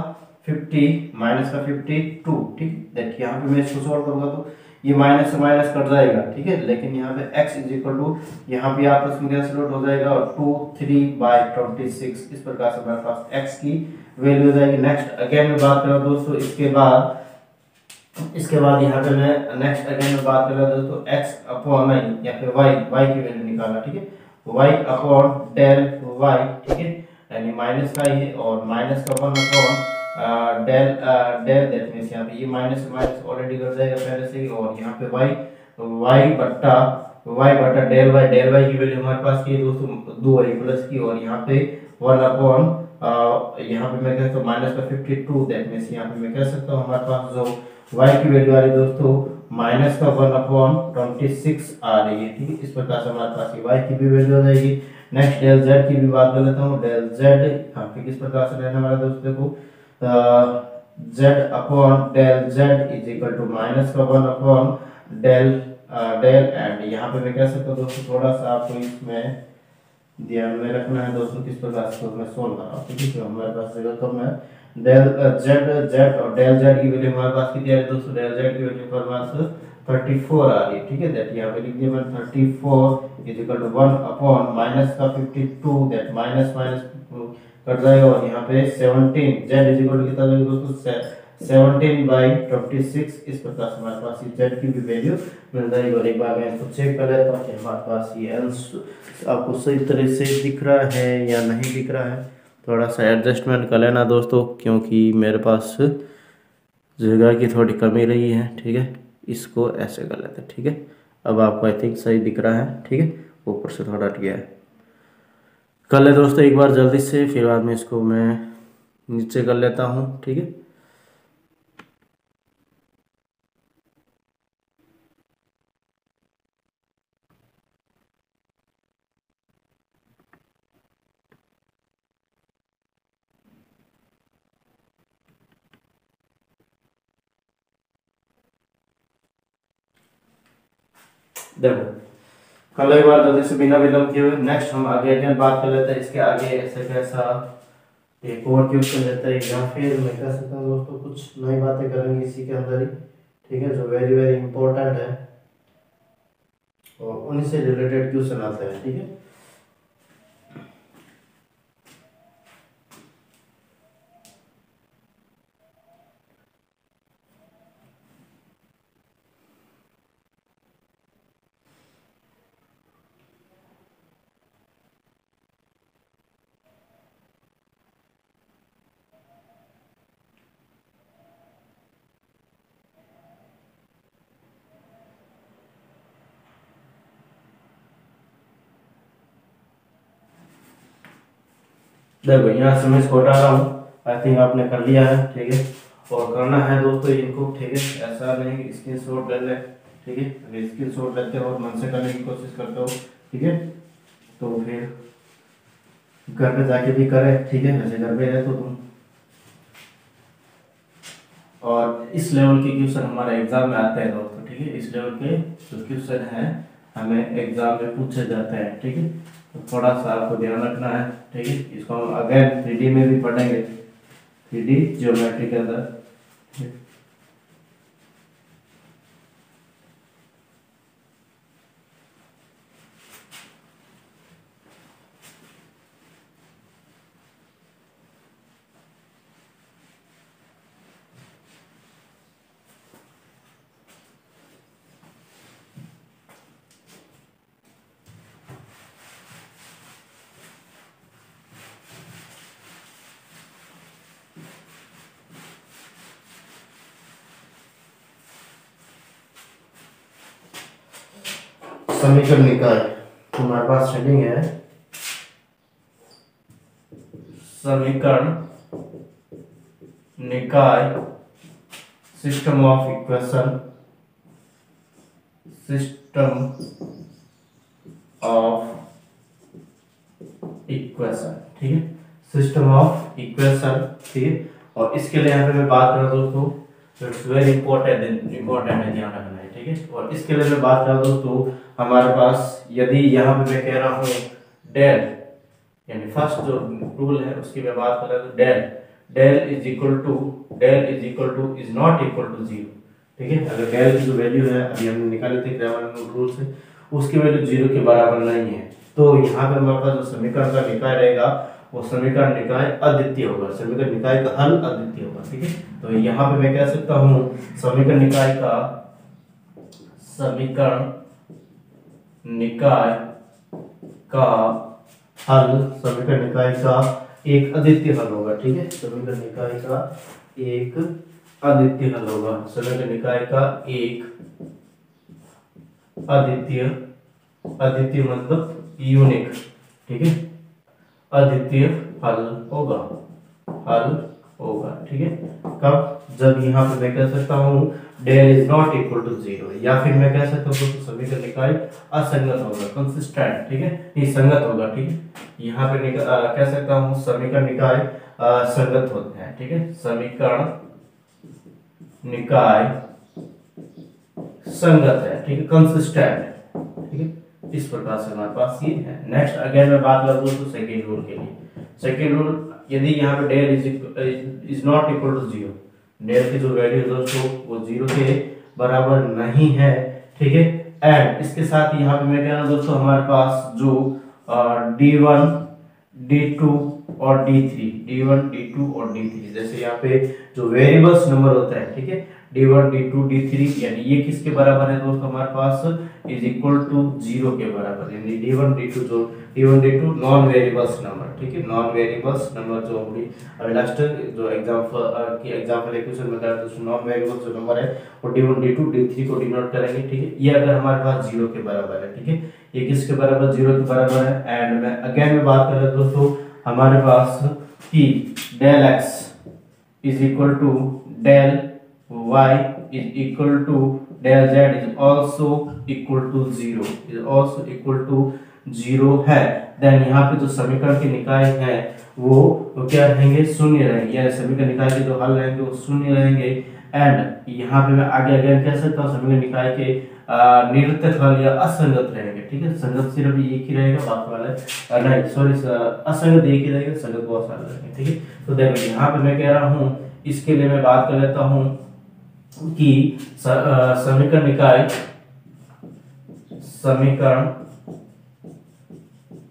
52। ठीक, दैट यहाँ पे मैं इसको सॉल्व करूंगा तो ये माइनस से माइनस कट जाएगा। ठीक है, लेकिन यहाँ पे x इज इक्वल टू यहाँ पे आपस में कैंसिल हो जाएगा और 2/3/26 इस प्रकार से हमारे पास x की वैल्यू हो जाएगी। नेक्स्ट अगेन मैं बात कर रहा हूँ दोस्तों इसके बाद यहाँ पे मैं नेक्स्ट अगेन में बात कर रहा हूँ दोस्तों x अपॉन या फिर y की वैल्यू निकालना। ठीक है, y अपॉन डेल y। ठीक है, यानी माइनस का ये और माइनस का 1 अपॉन डेल दैट मींस यहाँ पे ये माइनस से माइनस ऑलरेडी कर जाएगा पहले से ही, और यहाँ पे y बट्टा डेल y की वैल्यू हमारे पास की है दोस्तों 2y प्लस की, और यहाँ पे 1 अपॉन यहाँ पे मैं कहता हूँ माइनस का 52, दैट मींस यहाँ पे मैं कह सकता हूँ हमारे पास जो y की वैल्यू आ रही है दोस्तों माइनस का 1 अपॉन 26 आ रही है। ठीक है, इस प्रकार से हमारे पास y की भी वैल्यू आ जाएगी। नेक्स्ट डेल जेड की भी बात कर लेता हूँ। डेल जेड यहाँ पे किस प्रकार से रहने वाला है दोस्तों, देखो z upon del z is equal to minus का 1 अपॉन डेल डेल एंड यहाँ पे मैं कह सकता हूँ दोस्तों, थोड़ा सा आपको इसमें ध्यान में रखना है दोस्तों किस प्रकार से मैं सोल्व कर रहा हूँ, ठीक है। हमारे पास जगह कम है। डेल जेड जेड और डेल जेड की वैल्यू हमारे पास कितनी आ रही है दोस्तों, डेल जेड की वैल्यू हमारे पास 34 आ रही है, ठीक है। दैट यहाँ पे लिख दिया मैंने 34 is equal to 1 upon minus का 52, दैट माइनस माइनस कट जाएगा और यहाँ पे 17 जेड इज इक्वल टू कितना आ जाएगा दोस्तों 17/26। इस प्रकार से हमारे पास ये जेड की भी वैल्यू मिल जाएगी। और एक बार मैं इसको चेक कर लेता हूँ कि हमारे पास ये आंसर आपको सही तरह से दिख रहा है या नहीं दिख रहा है। थोड़ा सा एडजस्टमेंट कर लेना दोस्तों, क्योंकि मेरे पास जगह की थोड़ी कमी रही है, ठीक है। इसको ऐसे कर लेते हैं, ठीक है। अब आपको आई थिंक सही दिख रहा है, ठीक है। ऊपर से थोड़ा हट गया है। कर ले दोस्तों एक बार जल्दी से, फिर बाद में इसको मैं नीचे कर लेता हूँ, ठीक है। देखो कल एक बार जल्दी से बिना विलंब किए हुए नेक्स्ट हम आगे अगेन बात कर लेते हैं। इसके आगे ऐसे कैसा एक और क्वेश्चन लेते हैं, या फिर मैं कह सकता हूँ दोस्तों कुछ नई बातें करेंगे इसी के अंदर ही, ठीक है, जो वेरी वेरी इंपॉर्टेंट है और उन्हीं से रिलेटेड क्वेश्चन आते हैं, ठीक है। देखो यहाँ से मैं इसको हटा रहा हूँ, आई थिंक आपने कर लिया है, ठीक है। और करना है दोस्तों इनको, ठीक है, ऐसा नहीं स्क्रीनशॉट ले ले, ठीक है। अगर स्क्रीनशॉट लेते हो और मन से करने की कोशिश करते हो, ठीक है, तो फिर घर पे जाके भी करे, ठीक है। वैसे घर पे रहे तो तुम, और इस लेवल के क्वेश्चन हमारे एग्जाम में आते हैं दोस्तों, ठीक है। इस लेवल के जो क्वेश्चन है हमें एग्जाम में पूछे जाते हैं, ठीक है। तो थोड़ा सा आपको ध्यान रखना है, ठीक है। इसको हम अगेन 3D में भी पढ़ेंगे, 3D ज्योमेट्री के अंदर। समीकरण निकाय हमारे पास हेडिंग है समीकरण निकाय, system of equation, system of equation, ठीक है, सिस्टम ऑफ इक्वेशन, ठीक है। और इसके लिए यहाँ पे मैं बात कर रहा हूँ दोस्तों, इट्स वेरी इंपॉर्टेंट है, ध्यान रखना है, ठीक है। और इसके लिए मैं बात कर रहा हूँ दोस्तों, हमारे पास यदि यहाँ पे मैं कह रहा हूँ डेल, यानी फर्स्ट जो रूल है उसकी मैं बात कर रहा हूँ, del del is equal to is not equal to 0, ठीक है। अगर डेल की जो वैल्यू है अभी हमने निकाली थी क्रेमर रूल से, उसकी वैल्यू 0 के बराबर नहीं है, तो यहाँ पे हमारे पास जो समीकरण का निकाय रहेगा वो समीकरण निकाय अद्वितीय होगा, समीकरण निकाय का हल अद्वितीय होगा, ठीक है। तो यहाँ पे मैं कह सकता हूँ समीकरण निकाय का हल, समीकरण निकाय का एक अद्वितीय हल होगा, ठीक है। समीकरण निकाय का एक अद्वितीय हल होगा, समीकरण निकाय का एक अद्वितीय मतलब यूनिक, ठीक है, अद्वितीय हल होगा, हल होगा। ठीक है, कब? जब यहाँ पे मैं कह सकता हूँ del is not equal to zero, या फिर मैं कह सकता हूँ दोस्तों समीकरण निकाय असंगत होगा, कंसिस्टेंट। ठीक है, नहीं संगत होगा। ठीक है, यहाँ पे कह सकता हूँ समीकरण निकाय संगत होते हैं। ठीक है, समीकरण निकाय संगत है। ठीक है, कंसिस्टेंट है। ठीक है, इस प्रकार से हमारे पास ये है। नेक्स्ट अगेन मैं बात कर दूं तो सेकंड रूल के लिए। सेकंड रूल, यदि यहाँ पे del is not equal to zero, del की जो वैल्यू है दोस्तों वो जीरो के बराबर नहीं है। ठीक है, एंड इसके साथ यहाँ पे मैं कह रहा हूँ दोस्तों हमारे पास जो D1 D2 और D3, D1 D2 और D3, जैसे यहाँ पे जो वेरिएबल्स नंबर होता है। ठीक है, D1 D2 D3, यानी ये किसके बराबर है दोस्तों हमारे पास इज इक्वल टू जीरो के बराबर, यानी D1 D2 जो D1 D2 non variables number. ठीक है, नॉन वेरिएबल्स नंबर जो अभी लास्ट जो एग्जांपल इक्वेशन में कर दोस्तों नॉन वेरिएबल्स जो नंबर है वो D1 D2 D3 को डिनोट करेंगे। ठीक है, ये अगर हमारे पास जीरो के बराबर है। ठीक है, ये किसके बराबर? जीरो के बराबर है। एंड मैं अगेन में बात कर रहा हूं दोस्तों हमारे पास कि del x is equal to del y is equal to del z is also equal to zero, is also equal to zero है। देन यहाँ पे जो समीकरण के निकाय है वो क्या रहेंगे? शून्य रहेंगे, यानी समीकरण निकाय के जो हल रहेंगे वो शून्य रहेंगे। एंड यहाँ पे मैं आगे अगेन कह सकता हूँ समीकरण निकाय के निरर्थक हल या असंगत रहेंगे। ठीक है, संगत सिर्फ एक ही रहेगा, बाकी वाले नहीं, सॉरी, असंगत एक ही रहेगा, संगत बहुत सारे रहेंगे। ठीक है, तो देखो यहाँ पे मैं कह रहा हूँ, इसके लिए मैं बात कर लेता हूँ कि समीकरण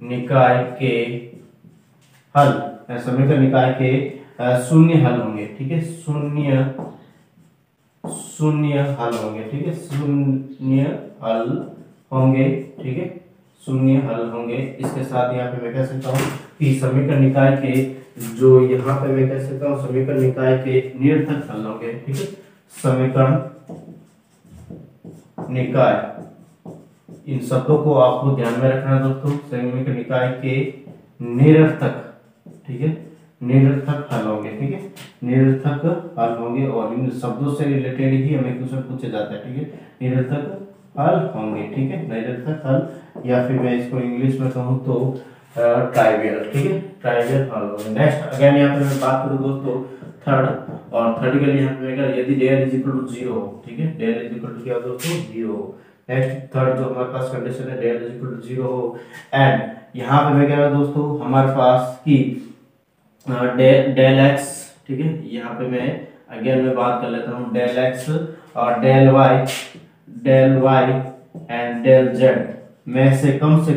निकाय के हल, समीकरण निकाय के शून्य हल होंगे। ठीक है, शून्य हल होंगे। ठीक है, शून्य हल होंगे। ठीक है, शून्य हल होंगे। इसके साथ यहाँ पे मैं कह सकता हूँ कि समीकरण निकाय के जो यहाँ पे मैं कह सकता हूँ समीकरण निकाय के निरर्थक हल होंगे। ठीक है, समीकरण निकाय, इन शब्दों को आपको ध्यान में रखना है दोस्तों, समीकरण निकाय के निरर्थक। ठीक है, निरर्थक हल होंगे। ठीक है, निरर्थक हल होंगे और इन शब्दों से रिलेटेड ही हमें क्वेश्चन पूछे जाता है। ठीक है, निरर्थक हल होंगे। ठीक है, निरर्थक हल, या फिर मैं इसको इंग्लिश में कहूँ तो ट्राइवियल। ठीक है, ट्राइवियल हल होंगे। नेक्स्ट अगेन यहाँ पे मैं बात करूँ दोस्तों थर्ड, और थर्ड के लिए यहाँ पे मैं कह यदि del is equal to zero हो। ठीक है, डेल इज इक्वल टू क्या दोस्तों? जीरो हो। नेक्स्ट थर्ड जो हमारे पास कंडीशन है del is equal to zero हो, एंड यहाँ पे मैं कह रहा हूँ दोस्तों हमारे पास की डेल एक्स। ठीक है, यहाँ पे मैं अगेन मैं बात कर लेता हूँ डेल एक्स और del y and del z में से कम से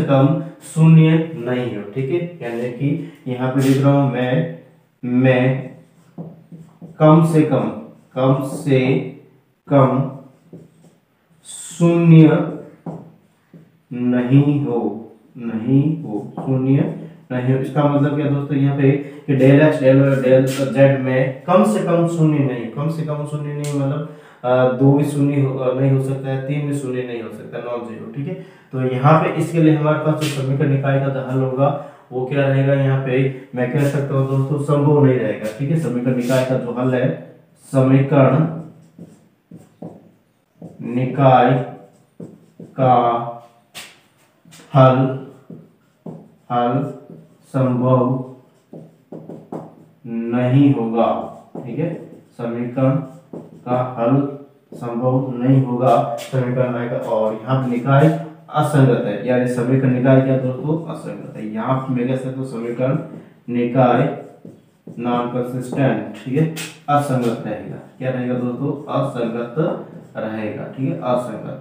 कम शून्य नहीं हो। ठीक है, यानी कि यहाँ पे लिख रहा हूँ मैं कम से कम शून्य नहीं हो, शून्य नहीं हो। इसका मतलब क्या दोस्तों यहाँ पे कि डेल एक्स डेल जेड में कम से कम शून्य नहीं, मतलब दो भी शून्य नहीं हो सकता है, तीन भी शून्य नहीं हो सकता, नॉन जीरो। ठीक है, तो यहाँ पे इसके लिए हमारे पास जो समीकरण निकाय का हल होगा वो क्या रहेगा? यहाँ पे मैं कह सकता हूँ दोस्तों संभव नहीं रहेगा। ठीक है, समीकरण निकाय का जो हल है, समीकरण निकाय का हल संभव नहीं होगा। ठीक है, समीकरण का हल संभव नहीं होगा, समीकरण का, और यहाँ पे निकाय असंगत है, यानी समीकरण निकाय क्या दोस्तों? असंगत है। यहाँ पे मैं कह सकता हूँ समीकरण निकाय नॉन कंसिस्टेंट। ठीक है, असंगत रहेगा। क्या रहेगा दोस्तों? असंगत रहेगा। ठीक है, असंगत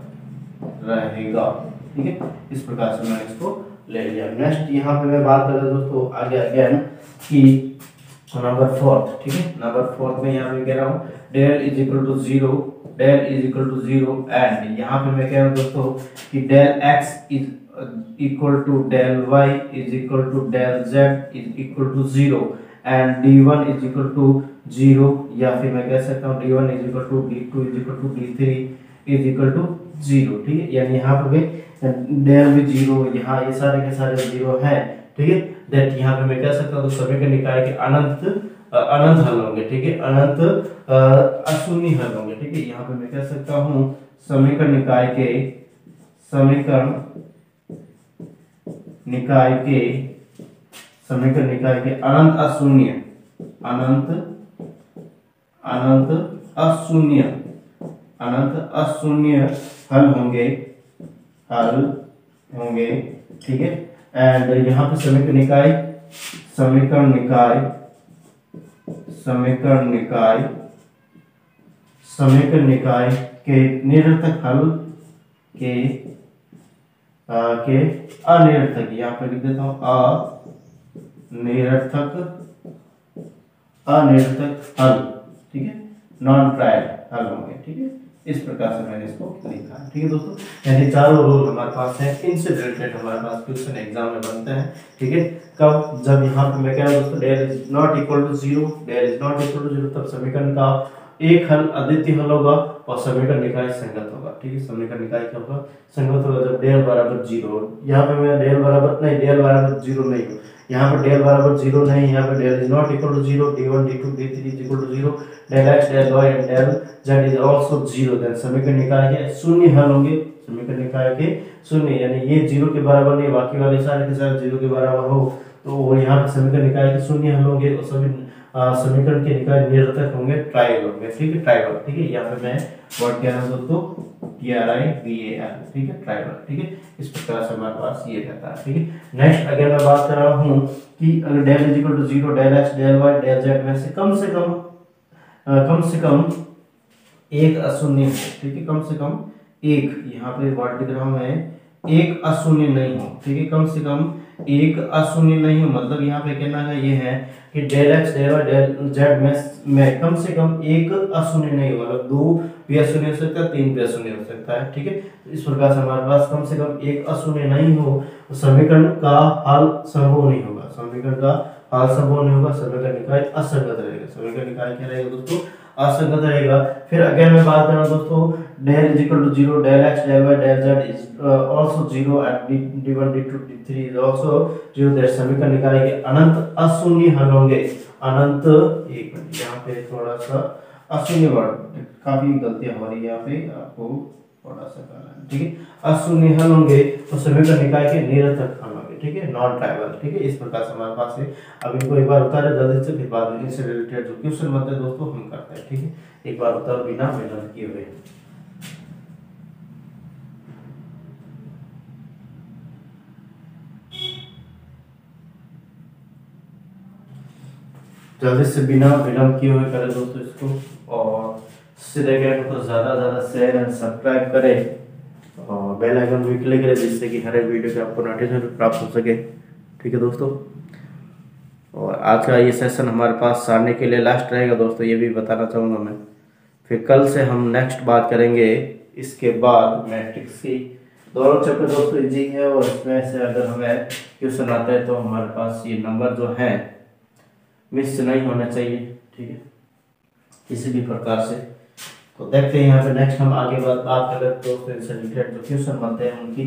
रहेगा। ठीक है, इस प्रकार से मैंने इसको ले लिया। नेक्स्ट यहाँ पे मैं बात कर रहा हूँ दोस्तों आगे अगेन कि नंबर फोर्थ। ठीक है, नंबर फोर्थ में यहाँ पे कह रहा हूँ del is equal to zero, and यहाँ पे मैं कह रहा हूँ दोस्तों कि del x is equal to del y is equal to del z is equal to zero, and D1 is equal to zero, या फिर मैं कह सकता हूँ D1 is equal to D2 is equal to D3 is equal to zero. ठीक है, यानी यहाँ पे डेल भी जीरो, यहाँ ये सारे के सारे जीरो है। ठीक है, दैट यहाँ पे मैं कह सकता हूँ तो समीकरण निकाय के अनंत हल होंगे, ठीक है, अनंत अशून्य हल होंगे, ठीक है। यहाँ पे मैं कह सकता हूँ समीकरण निकाय के अनंत अशून्य हल होंगे, ठीक है। एंड यहाँ पे समीकरण निकाय के निरर्थक हल के अनिरर्थक, यहाँ पे लिख देता हूँ अनिरर्थक हल, ठीक है, नॉन ट्रायल हल होंगे, ठीक है। इस प्रकार से मैंने इसको लिखा है, ठीक है दोस्तों। यानी चारों रूल हमारे पास है, इनसे रिलेटेड हमारे पास क्वेश्चन एग्जाम में बनते हैं, ठीक है। कब, जब यहाँ पे मैं कह रहा हूँ दोस्तों del is not equal to zero, तब समीकरण का एक हल अद्वितीय हल होगा और समीकरण निकाय संगत होगा, ठीक है। समीकरण निकाय क्या होगा, संगत होगा जब डेल बराबर जीरो। यहाँ पे मैं डेल बराबर जीरो नहीं हो, यहाँ पे डेल बराबर जीरो नहीं, यहाँ पे del is not equal to zero, d1 d2 d3 is equal to zero, del x del y and del z is also zero, then समीकरण निकाय के शून्य हल होंगे, समीकरण निकाय के शून्य, यानी ये जीरो के बराबर नहीं, बाकी वाले सारे के सारे जीरो के बराबर हो तो यहाँ पे समीकरण निकाय के शून्य हल होंगे और सभी समीकरण के निकाय निरर्थक होंगे, ट्रायल होंगे, ठीक है, ट्रायल, ठीक है। यहाँ पे मैं वर्ड कह रहा हूँ दोस्तों TRIVAL, ठीक है, ट्रायल, ठीक है। इस प्रकार से हमारे पास ये रहता है, ठीक है। नेक्स्ट अगर मैं बात कर रहा हूँ कि अगर del is equal to zero, del x del y del z में से कम से कम एक अशून्य हो, ठीक है, कम से कम एक, यहाँ पे वर्ड लिख रहा हूँ मैं, एक अशून्य नहीं हो, ठीक है, कम से कम एक अशून्य नहीं हो, मतलब यहाँ पे कहना है ये है कि del x del y del z में कम से कम एक अशून्य नहीं हो, मतलब दो भी अशून्य हो सकता है, तीन भी अशून्य हो सकता है, ठीक है। इस प्रकार से हमारे पास कम से कम एक अशून्य नहीं हो, समीकरण का हल संभव नहीं होगा, समीकरण निकाय असंगत रहेगा, समीकरण निकाय क्या रहेगा दोस्तों, असंगत रहेगा। फिर अगर मैं बात करूं दोस्तों del is equal to zero, del x del y del z is also zero and d1 d2 d3 is also zero, that समीकरण निकाय के अनंत अशून्य हल होंगे, अनंत, एक मिनट यहाँ पे थोड़ा सा अशून्य वर्ड, काफी गलतियां हो रही है यहाँ पे, आपको थोड़ा सा करना है, ठीक है। अशून्य हल होंगे तो समीकरण निकाय के निरर्थक हल होंगे, ठीक है, नॉन ट्राइवल, ठीक है। इस प्रकार से हमारे पास है। अब इनको एक बार उतारे जल्दी से, फिर बाद में इनसे रिलेटेड जो क्वेश्चन बनते हैं दोस्तों हम करते हैं, ठीक है। एक बार उतार बिना मेहनत किए हुए, जल्दी से बिना विलंब किए हुए करें दोस्तों इसको, और सीधे को ज्यादा शेयर एंड सब्सक्राइब करें और बेल आइकन भी क्लिक करें, जिससे कि हर एक वीडियो के आपको नोटिफिकेशन प्राप्त हो सके, ठीक है दोस्तों। और आज का ये सेशन हमारे पास सारणी के लिए लास्ट रहेगा दोस्तों, ये भी बताना चाहूँगा मैं। फिर कल से हम नेक्स्ट बात करेंगे, इसके बाद मैट्रिक्स की दोनों चैप्टर दोस्तों इजी है, और इसमें से अगर हमें क्वेश्चन आता है तो हमारे पास ये नंबर जो है मिस नहीं होना चाहिए, ठीक है, किसी भी प्रकार से। तो देखते हैं यहाँ पे नेक्स्ट हम आगे बात करें दोस्तों, इनसे रिलेटेड जो क्वेश्चन बनते हैं उनकी।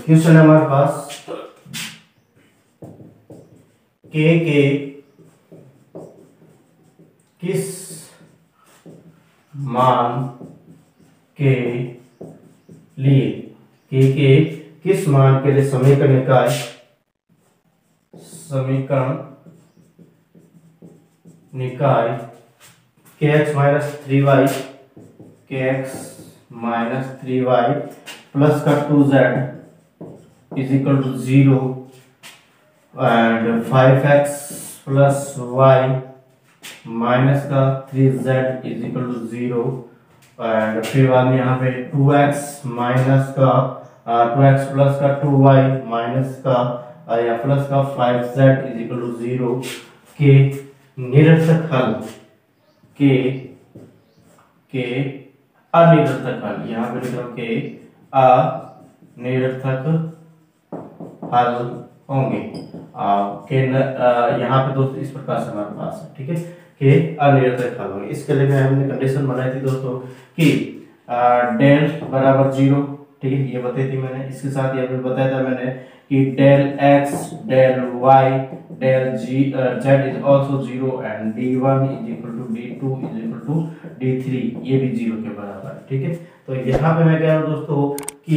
क्वेश्चन है हमारे पास, के किस मान के लिए, के किस मान के लिए समीकरण निकाय kx माइनस 3y प्लस का 2z is equal to 0 and 5x plus y minus का 3z is equal to 0 and फिर बाद में यहाँ पे 2x माइनस का 2x प्लस का 2y माइनस का या प्लस का 5z इज इक्वल टू 0 के निरर्थक हल के अनिरर्थक हल, यहाँ पे लिख रहा हूँ के अनिरर्थक हल होंगे। यहाँ पे दोस्तों इस प्रकार से हमारे पास है, ठीक है, के अनिरर्थक हल होंगे। इसके लिए हमने कंडीशन बनाई थी दोस्तों कि डेल बराबर 0, ठीक है, ये बताई थी मैंने। इसके साथ ये भी बताया था मैंने कि del x del y del z is also 0 and d1 is equal to d2 is equal to d3, ये भी 0 के बराबर है, ठीक है। तो यहाँ पे मैं कह रहा हूँ दोस्तों कि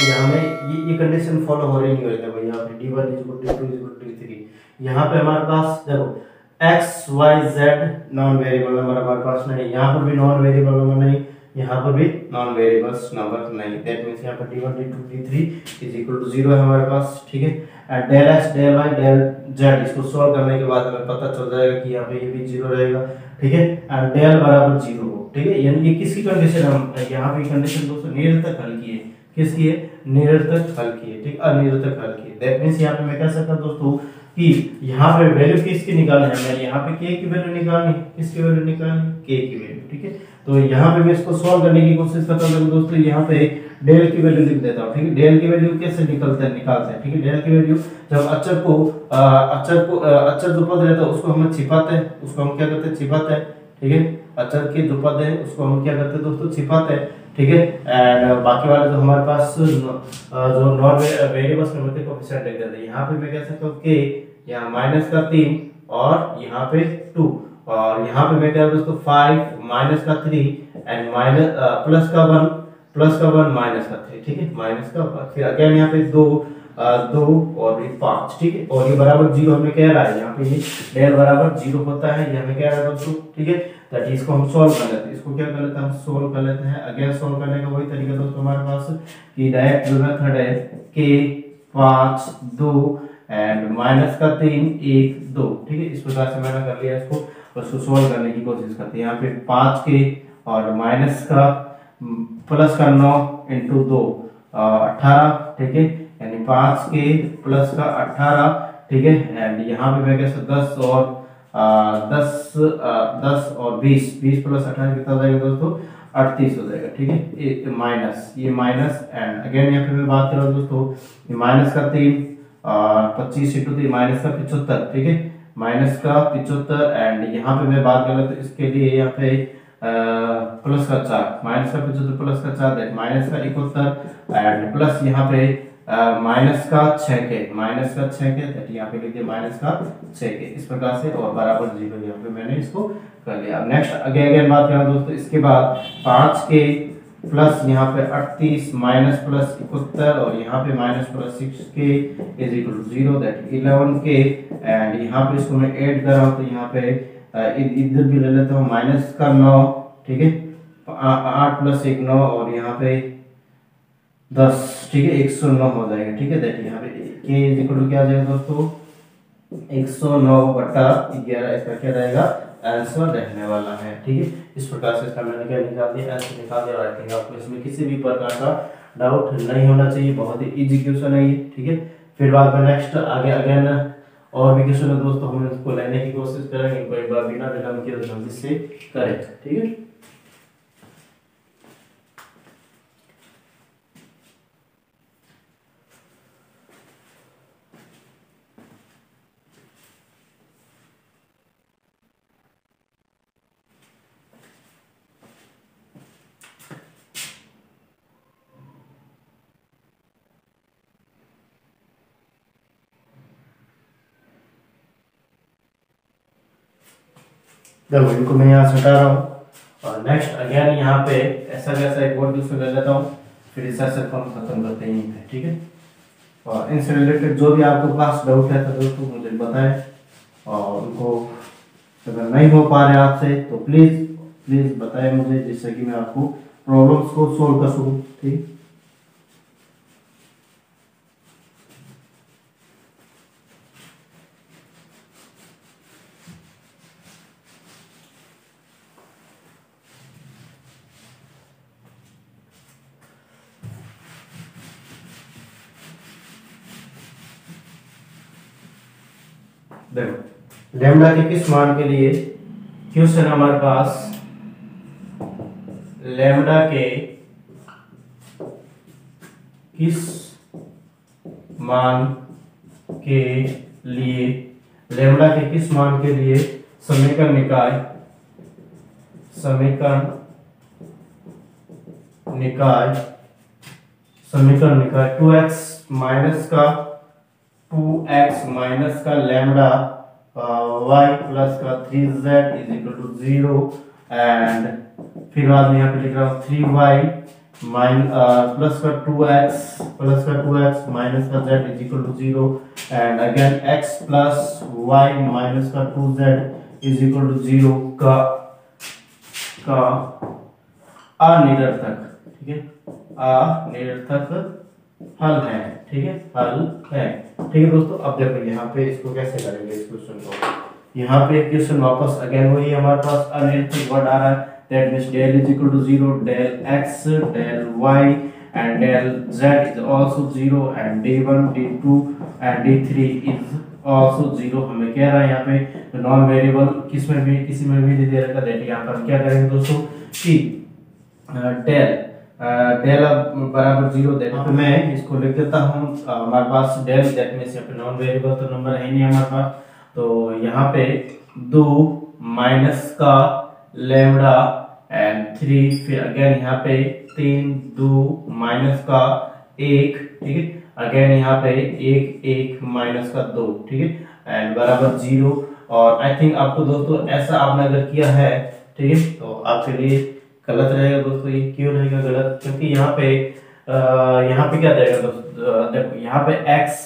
यहाँ में ये कंडीशन फॉलो हो रही नहीं हो रही है भाई। यहाँ पे d1 is equal to d2 is equal to d3, यहाँ पे हमारे पास देखो x y z non variable number हमारे पास नहीं, यहाँ पर भी नॉन वेरिएबल नंबर नहीं, यहाँ पर भी नॉन वेरिएबल्स नंबर नहीं। दैट मींस यहाँ पर d1 d2 d3 is equal to 0 है हमारे पास, ठीक है। And del x del y del z इसको सॉल्व करने के बाद हमें पता चल जाएगा कि यहाँ पे ये भी 0 रहेगा, ठीक है। एंड डेल बराबर 0, ठीक है। यानी ये किसकी कंडीशन हम यहाँ पे कंडीशन दोस्तों निरर्थक हल की है, किसकी है, निरर्थक हल की है, ठीक, अनिरर्थक हल की है। दैट मींस यहाँ पे मैं कह सकता हूँ दोस्तों कि यहाँ पे वैल्यू किसकी निकालनी है, मैंने यहाँ पे k की वैल्यू निकालनी, किसकी वैल्यू निकालनी, k की वैल्यू, ठीक है। तो यहाँ पे मैं इसको सॉल्व करने की कोशिश करता हूँ दोस्तों। यहाँ पे डेल की वैल्यू लिख देता हूँ, ठीक है। डेल की वैल्यू कैसे निकालते हैं, ठीक है। डेल की वैल्यू जब अचर जो पद रहता है उसको हम छिपाते हैं, उसको हम क्या करते हैं, छिपाते हैं, ठीक है। अचर के जो पद है उसको हम क्या करते हैं दोस्तों, छिपाते हैं, ठीक है। एंड बाकी वाले जो हमारे पास जो नॉन वेरिएबल्स में होते हैं कोएफिशिएंट लिख देते हैं। यहाँ पे मैं कह सकता हूँ k, यहाँ माइनस का 3 और यहाँ पे 2, और यहाँ पे मैं कह रहा हूँ दोस्तों 5 माइनस का 3 एंड माइनस प्लस का 1 माइनस का 3, ठीक है, माइनस का 1, फिर अगेन यहाँ पे 2 और ये 5, ठीक है। और ये बराबर 0 हमें कह रहा है, यहाँ पे ये डेल बराबर 0 होता है, ये हमें कह रहा है दोस्तों, ठीक है। दैट इसको हम सॉल्व कर लेते हैं, इसको क्या कर लेते हैं, हम सॉल्व कर लेते हैं। अगेन सॉल्व करने का वही तरीका दोस्तों हमारे पास कि डायरेक्ट जो मेथड है k 5 2 एंड माइनस का 3 1 2, ठीक है। इस प्रकार से मैंने कर लिया इसको, उसको सॉल्व करने की कोशिश करते हैं। यहाँ पे 5k और माइनस का प्लस का 9 इंटू 2 18, ठीक है, यानी 5k प्लस का 18, ठीक है। एंड यहाँ पे मैं कह सकता 10 और 10 और 20 प्लस 18 कितना हो जाएगा दोस्तों, 38 हो जाएगा, ठीक है। माइनस ये माइनस एंड अगेन यहाँ पे मैं बात कर रहा हूँ दोस्तों, ये माइनस का 3 25 इंटू 3 माइनस का 75, ठीक है, माइनस का 75 एंड यहाँ पे मैं बात कर रहा हूँ तो इसके लिए यहाँ पे प्लस का 4, माइनस का 75 प्लस का 4 दैट माइनस का 71 एंड प्लस यहाँ पे माइनस का 6k दैट यहाँ पे लिख दिया माइनस का 6k, इस प्रकार से, और बराबर 0 यहाँ पे मैंने इसको कर लिया। अब नेक्स्ट अगेन बात करें दोस्तों, इसके बाद 5k प्लस यहाँ पे 38 माइनस प्लस 71 और यहाँ पे minus plus 6k is equal to 0 that 11k and यहाँ पे इसको मैं ऐड कर रहा हूँ तो यहाँ पे इधर भी ले लेता हूँ माइनस का 9, ठीक है, 8 प्लस 1 9 और यहाँ पे 10, ठीक है, 109 हो जाएगा, ठीक है। दैट यहाँ पे k इज इक्वल टू क्या आ जाएगा दोस्तों, 109/11, इसका क्या रहेगा, आंसर रहने वाला है, ठीक है। इस प्रकार से इसका मैंने क्या निकाल दिया, आंसर निकाल दिया। आई थिंक आपको इसमें किसी भी प्रकार का डाउट नहीं होना चाहिए, बहुत ही इजी क्वेश्चन है ये, ठीक है। फिर बाद में नेक्स्ट आगे अगेन और भी क्वेश्चन है दोस्तों, हम इसको लेने की कोशिश करेंगे, इनको एक बार बिना विलंब किए जल्दी से करें, ठीक है। देखो इनको मैं यहाँ से हटा रहा हूँ और नेक्स्ट अगेन यहाँ पे ऐसा वैसा एक और क्वेश्चन कर लेता हूँ, फिर इस सेशन को हम खत्म करते हैं यहीं पे, ठीक है। और इनसे रिलेटेड जो भी आपके पास डाउट है तो दोस्तों मुझे बताएं, और उनको अगर नहीं हो पा रहे आपसे तो प्लीज बताएं मुझे, जिससे कि मैं आपको प्रॉब्लम्स को सोल्व कर सकूँ, ठीक। देखो लेमडा के किस मान के लिए क्वेश्चन हमारे पास, लेमडा के किस मान के लिए, लेमडा के किस मान के लिए समीकरण निकाय 2x माइनस का लैम्डा y प्लस का 3z is equal to 0 and फिर बाद में यहाँ पे लिख रहा हूँ 3y प्लस का 2x माइनस का z is equal to 0 and again x plus y minus का 2z इज इक्वल टू 0 का अनिरर्थक, ठीक है, अनिरर्थक हल है, ठीक है, हल है, ठीक है दोस्तों। अब देखो यहाँ पे इसको कैसे करेंगे इस क्वेश्चन को। यहाँ पे क्वेश्चन वापस अगेन वही हमारे पास अनिरर्थक वर्ड आ रहा है, that means del is equal to 0, del x, del y and del z is also 0 and d1, d2 and d3 is also 0। हमें कह रहा है यहाँ पे नॉन वेरिएबल किसी में भी दे रखा है। यहाँ पर हम क्या करेंगे दोस्तों कि डेल बराबर 0 देना, तो मैं इसको लिख देता हूँ हमारे पास डेल, दैट मींस यहाँ पे नॉन वेरिएबल तो नंबर है नहीं हमारे पास, तो यहाँ पे 2 माइनस का लेमडा एंड 3, फिर अगेन यहाँ पे 3 2 माइनस का 1, ठीक है, अगेन यहाँ पे 1 माइनस का 2, ठीक है, एंड बराबर 0। और आई थिंक आपको दोस्तों ऐसा आपने अगर किया है, ठीक है, तो आपके लिए गलत रहेगा दोस्तों। ये क्यों रहेगा गलत, क्योंकि यहाँ पे क्या रहेगा दोस्तों, देखो यहाँ पे x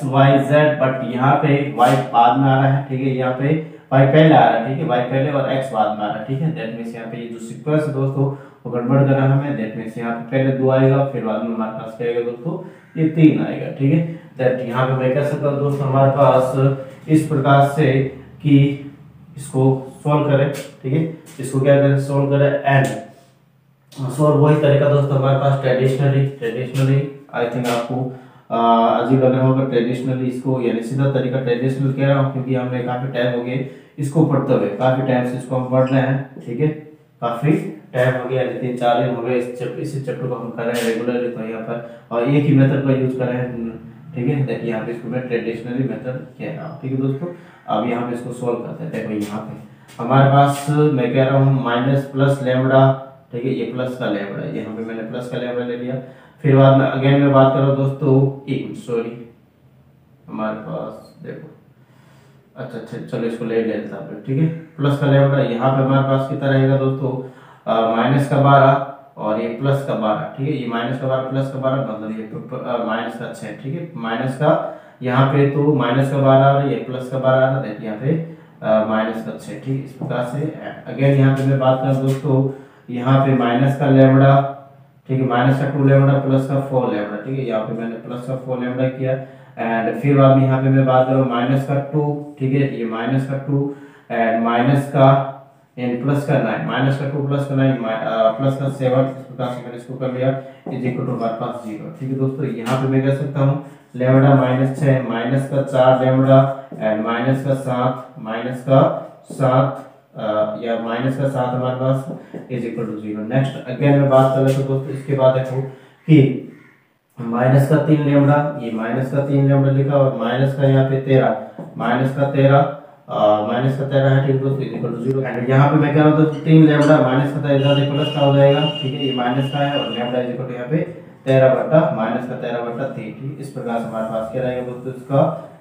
y z बट यहाँ पे y बाद में आ रहा है, ठीक है, यहाँ पे y पहले आ रहा है, ठीक है, y पहले और x बाद में आ रहा है, ठीक है, दैट मींस यहाँ पे ये जो सीक्वेंस है दोस्तों वो गड़बड़ कर रहा है हमें, दैट मींस यहाँ पे पहले 2 आएगा फिर बाद में हमारे पास क्या आएगा दोस्तों, ये 3 आएगा, ठीक है, दैट यहाँ पे मैं कह सकता हूँ दोस्तों हमारे पास इस प्रकार से कि इसको सॉल्व करें, ठीक है, इसको क्या करें सॉल्व करें एंड सॉल्व वही तरीका दोस्तों हमारे पास ट्रेडिशनली आई थिंक आपको अजीब लग रहा होगा ट्रेडिशनली इसको, यानी सीधा तरीका ट्रेडिशनल कह रहा हूँ क्योंकि हमें काफी टाइम हो गया इसको पढ़ते हुए, काफी टाइम से इसको हम पढ़ रहे हैं, ठीक है, काफी टाइम हो गया, 3-4 दिन हो गए इसी चैप्टर को हम कर रहे हैं रेगुलरली, तो यहाँ पर और एक ही मेथड का यूज कर रहे हैं, ठीक है, देखिए यहाँ पे इसको मैं ट्रेडिशनली मेथड कह रहा हूँ, ठीक है दोस्तों। अब यहाँ पे इसको सोल्व करते हैं। देखो यहाँ पे हमारे पास मैं कह रहा हूँ माइनस प्लस लेमडा, ठीक है, ये प्लस का लेमडा, यहाँ पे मैंने प्लस का लेमडा ले लिया, फिर बाद में अगेन मैं बात कर रहा हूँ दोस्तों सॉरी हमारे पास देखो अच्छा चलो इसको ले लेता हूँ, ठीक है, प्लस का लेमडा, यहाँ पे हमारे पास कितना रहेगा दोस्तों माइनस का 12 और ये प्लस का 12, ठीक है, ये माइनस का 12 प्लस का 12 मतलब ये माइनस का 6, ठीक है, माइनस का यहाँ पे तो माइनस का 12 और ये प्लस का 12 आ रहा है, यहाँ पे माइनस का 6, ठीक, इस प्रकार से अगेन यहाँ पे मैं बात करूँ दोस्तों यहाँ पे माइनस का लेमडा, ठीक है, माइनस का 2 लेमडा प्लस का 4 लेमडा, ठीक है, यहाँ पे मैंने प्लस का 4 लेमडा किया एंड फिर बाद में यहाँ पे मैं बात करूँ माइनस का 2, ठीक है, ये माइनस का 2 एंड माइनस का एंड प्लस का 9, माइनस का 2 प्लस का 9 प्लस का 7, इस प्रकार से मैंने इसको कर लिया इज इक्वल टू हमारे पास 0, ठीक है दोस्तों। यहाँ पे मैं कह सकता हूँ लेमडा माइनस 6 माइनस का 4 लेमडा एंड माइनस का 7 या माइनस का 7 हमारे पास is equal to 0। Next again मैं बात कर रहा था दोस्तों इसके बाद देखो कि माइनस का 3 लेमडा, ये माइनस का 3 लेमडा लिखा और माइनस का यहाँ पे 13 माइनस का 13 है, ठीक दोस्तों, इज इक्वल टू 0 एंड यहाँ पे मैं कह रहा हूँ दोस्तों 3 लेमडा माइनस का 13 प्लस का हो जाएगा, ठीक है, ये माइनस का है और लेमडा इज इक्वल टू यहाँ पे 13 माइनस का 13/3, ठीक, इस प्रकार से हमारे पास क्या रहेगा दोस्तों इसका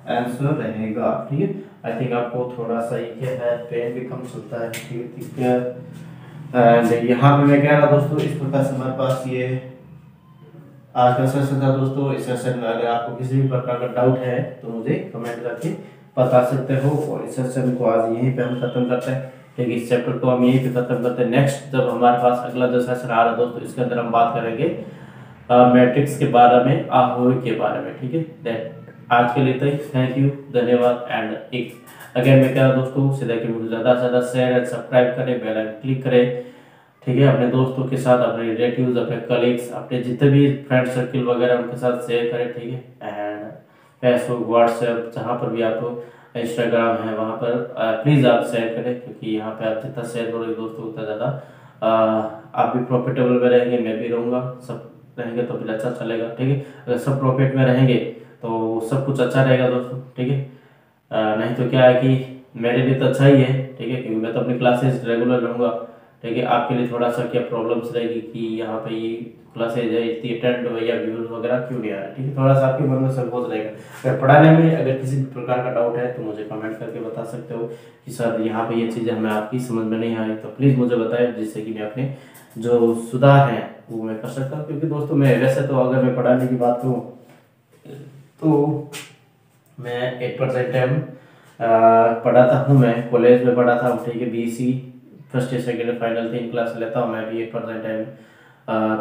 आंसर रहेगा, ठीक है। आई थिंक आपको थोड़ा सा ये है पेन भी कम चलता है, ठीक है, एंड यहाँ पे मैं कह रहा दोस्तों इस प्रकार से हमारे पास ये आज का सेशन था दोस्तों। इस सेशन में अगर आपको किसी भी प्रकार का डाउट है तो मुझे कमेंट करके बता सकते हो और इस सेशन को आज यहीं पे हम खत्म करते हैं, ठीक है, इस चैप्टर को हम यहीं पे खत्म करते हैं। नेक्स्ट जब हमारे पास अगला जो सेशन आ रहा है दोस्तों इसके अंदर हम बात करेंगे मैट्रिक्स के बारे में, आहोई के बारे में, ठीक है। दैट आज के लिए तो थैंक यू, धन्यवाद एंड एक अगेन मैं कह रहा दोस्तों सीधा कि वीडियो ज़्यादा से ज़्यादा शेयर एंड सब्सक्राइब करें, बेल आइकन क्लिक करें, ठीक है, अपने दोस्तों के साथ, अपने रिलेटिव्स, अपने कलीग्स, अपने जितने भी फ्रेंड सर्किल वगैरह उनके साथ शेयर करें, ठीक है, एंड फेसबुक, व्हाट्सएप, जहाँ पर भी आप, इंस्टाग्राम है, वहाँ पर प्लीज़ आप शेयर करें, क्योंकि यहाँ पे आप जितना शेयर करोगे दोस्तों उतना ज़्यादा आप भी प्रॉफिटेबल में रहेंगे, मैं भी रहूँगा, सब रहेंगे तो फिर अच्छा चलेगा। ठीक है, अगर सब प्रॉफिट में रहेंगे तो सब कुछ अच्छा रहेगा दोस्तों। ठीक है, नहीं तो क्या है कि मेरे लिए तो अच्छा ही है। ठीक है, क्योंकि मैं तो अपनी क्लासेस रेगुलर लूँगा। ठीक है, आपके लिए थोड़ा सा क्या प्रॉब्लम्स रहेगी कि यहाँ पे ये क्लासेज है, इतनी अटेंड या व्यूज वगैरह क्यों नहीं आ रहा। ठीक है, थोड़ा सा आपके मन में संकोच रहेगा। अगर पढ़ाने में अगर किसी भी प्रकार का डाउट है तो मुझे कमेंट करके बता सकते हो कि सर यहाँ पे ये चीज़ें हमें आपकी समझ में नहीं आई, तो प्लीज़ मुझे बताएं, जिससे कि मैं अपने जो सुधार हैं वो मैं कर सकता हूँ। क्योंकि दोस्तों मैं वैसे तो अगर मैं पढ़ाने की बात करूँ तो मैं 8% टाइम पढ़ाता हूँ, मैं कॉलेज में पढ़ाता हूँ। ठीक है, BSc first year second year final 3 class लेता हूँ मैं भी 8% टाइम,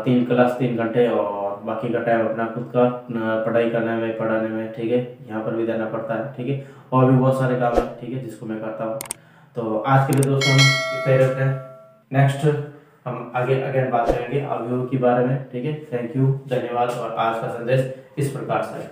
3 क्लास 3 घंटे, और बाकी का टाइम अपना खुद का पढ़ाई करने में, पढ़ाने में। ठीक है, यहाँ पर भी देना पड़ता है। ठीक है, और भी बहुत सारे काम है। ठीक है, जिसको मैं करता हूँ। तो आज के लिए दोस्तों हम इतना ही रखते हैं। नेक्स्ट हम आगे अगेन बात करेंगे ऑडियो के बारे में। ठीक है, थैंक यू, धन्यवाद। और आज का संदेश इस प्रकार से है।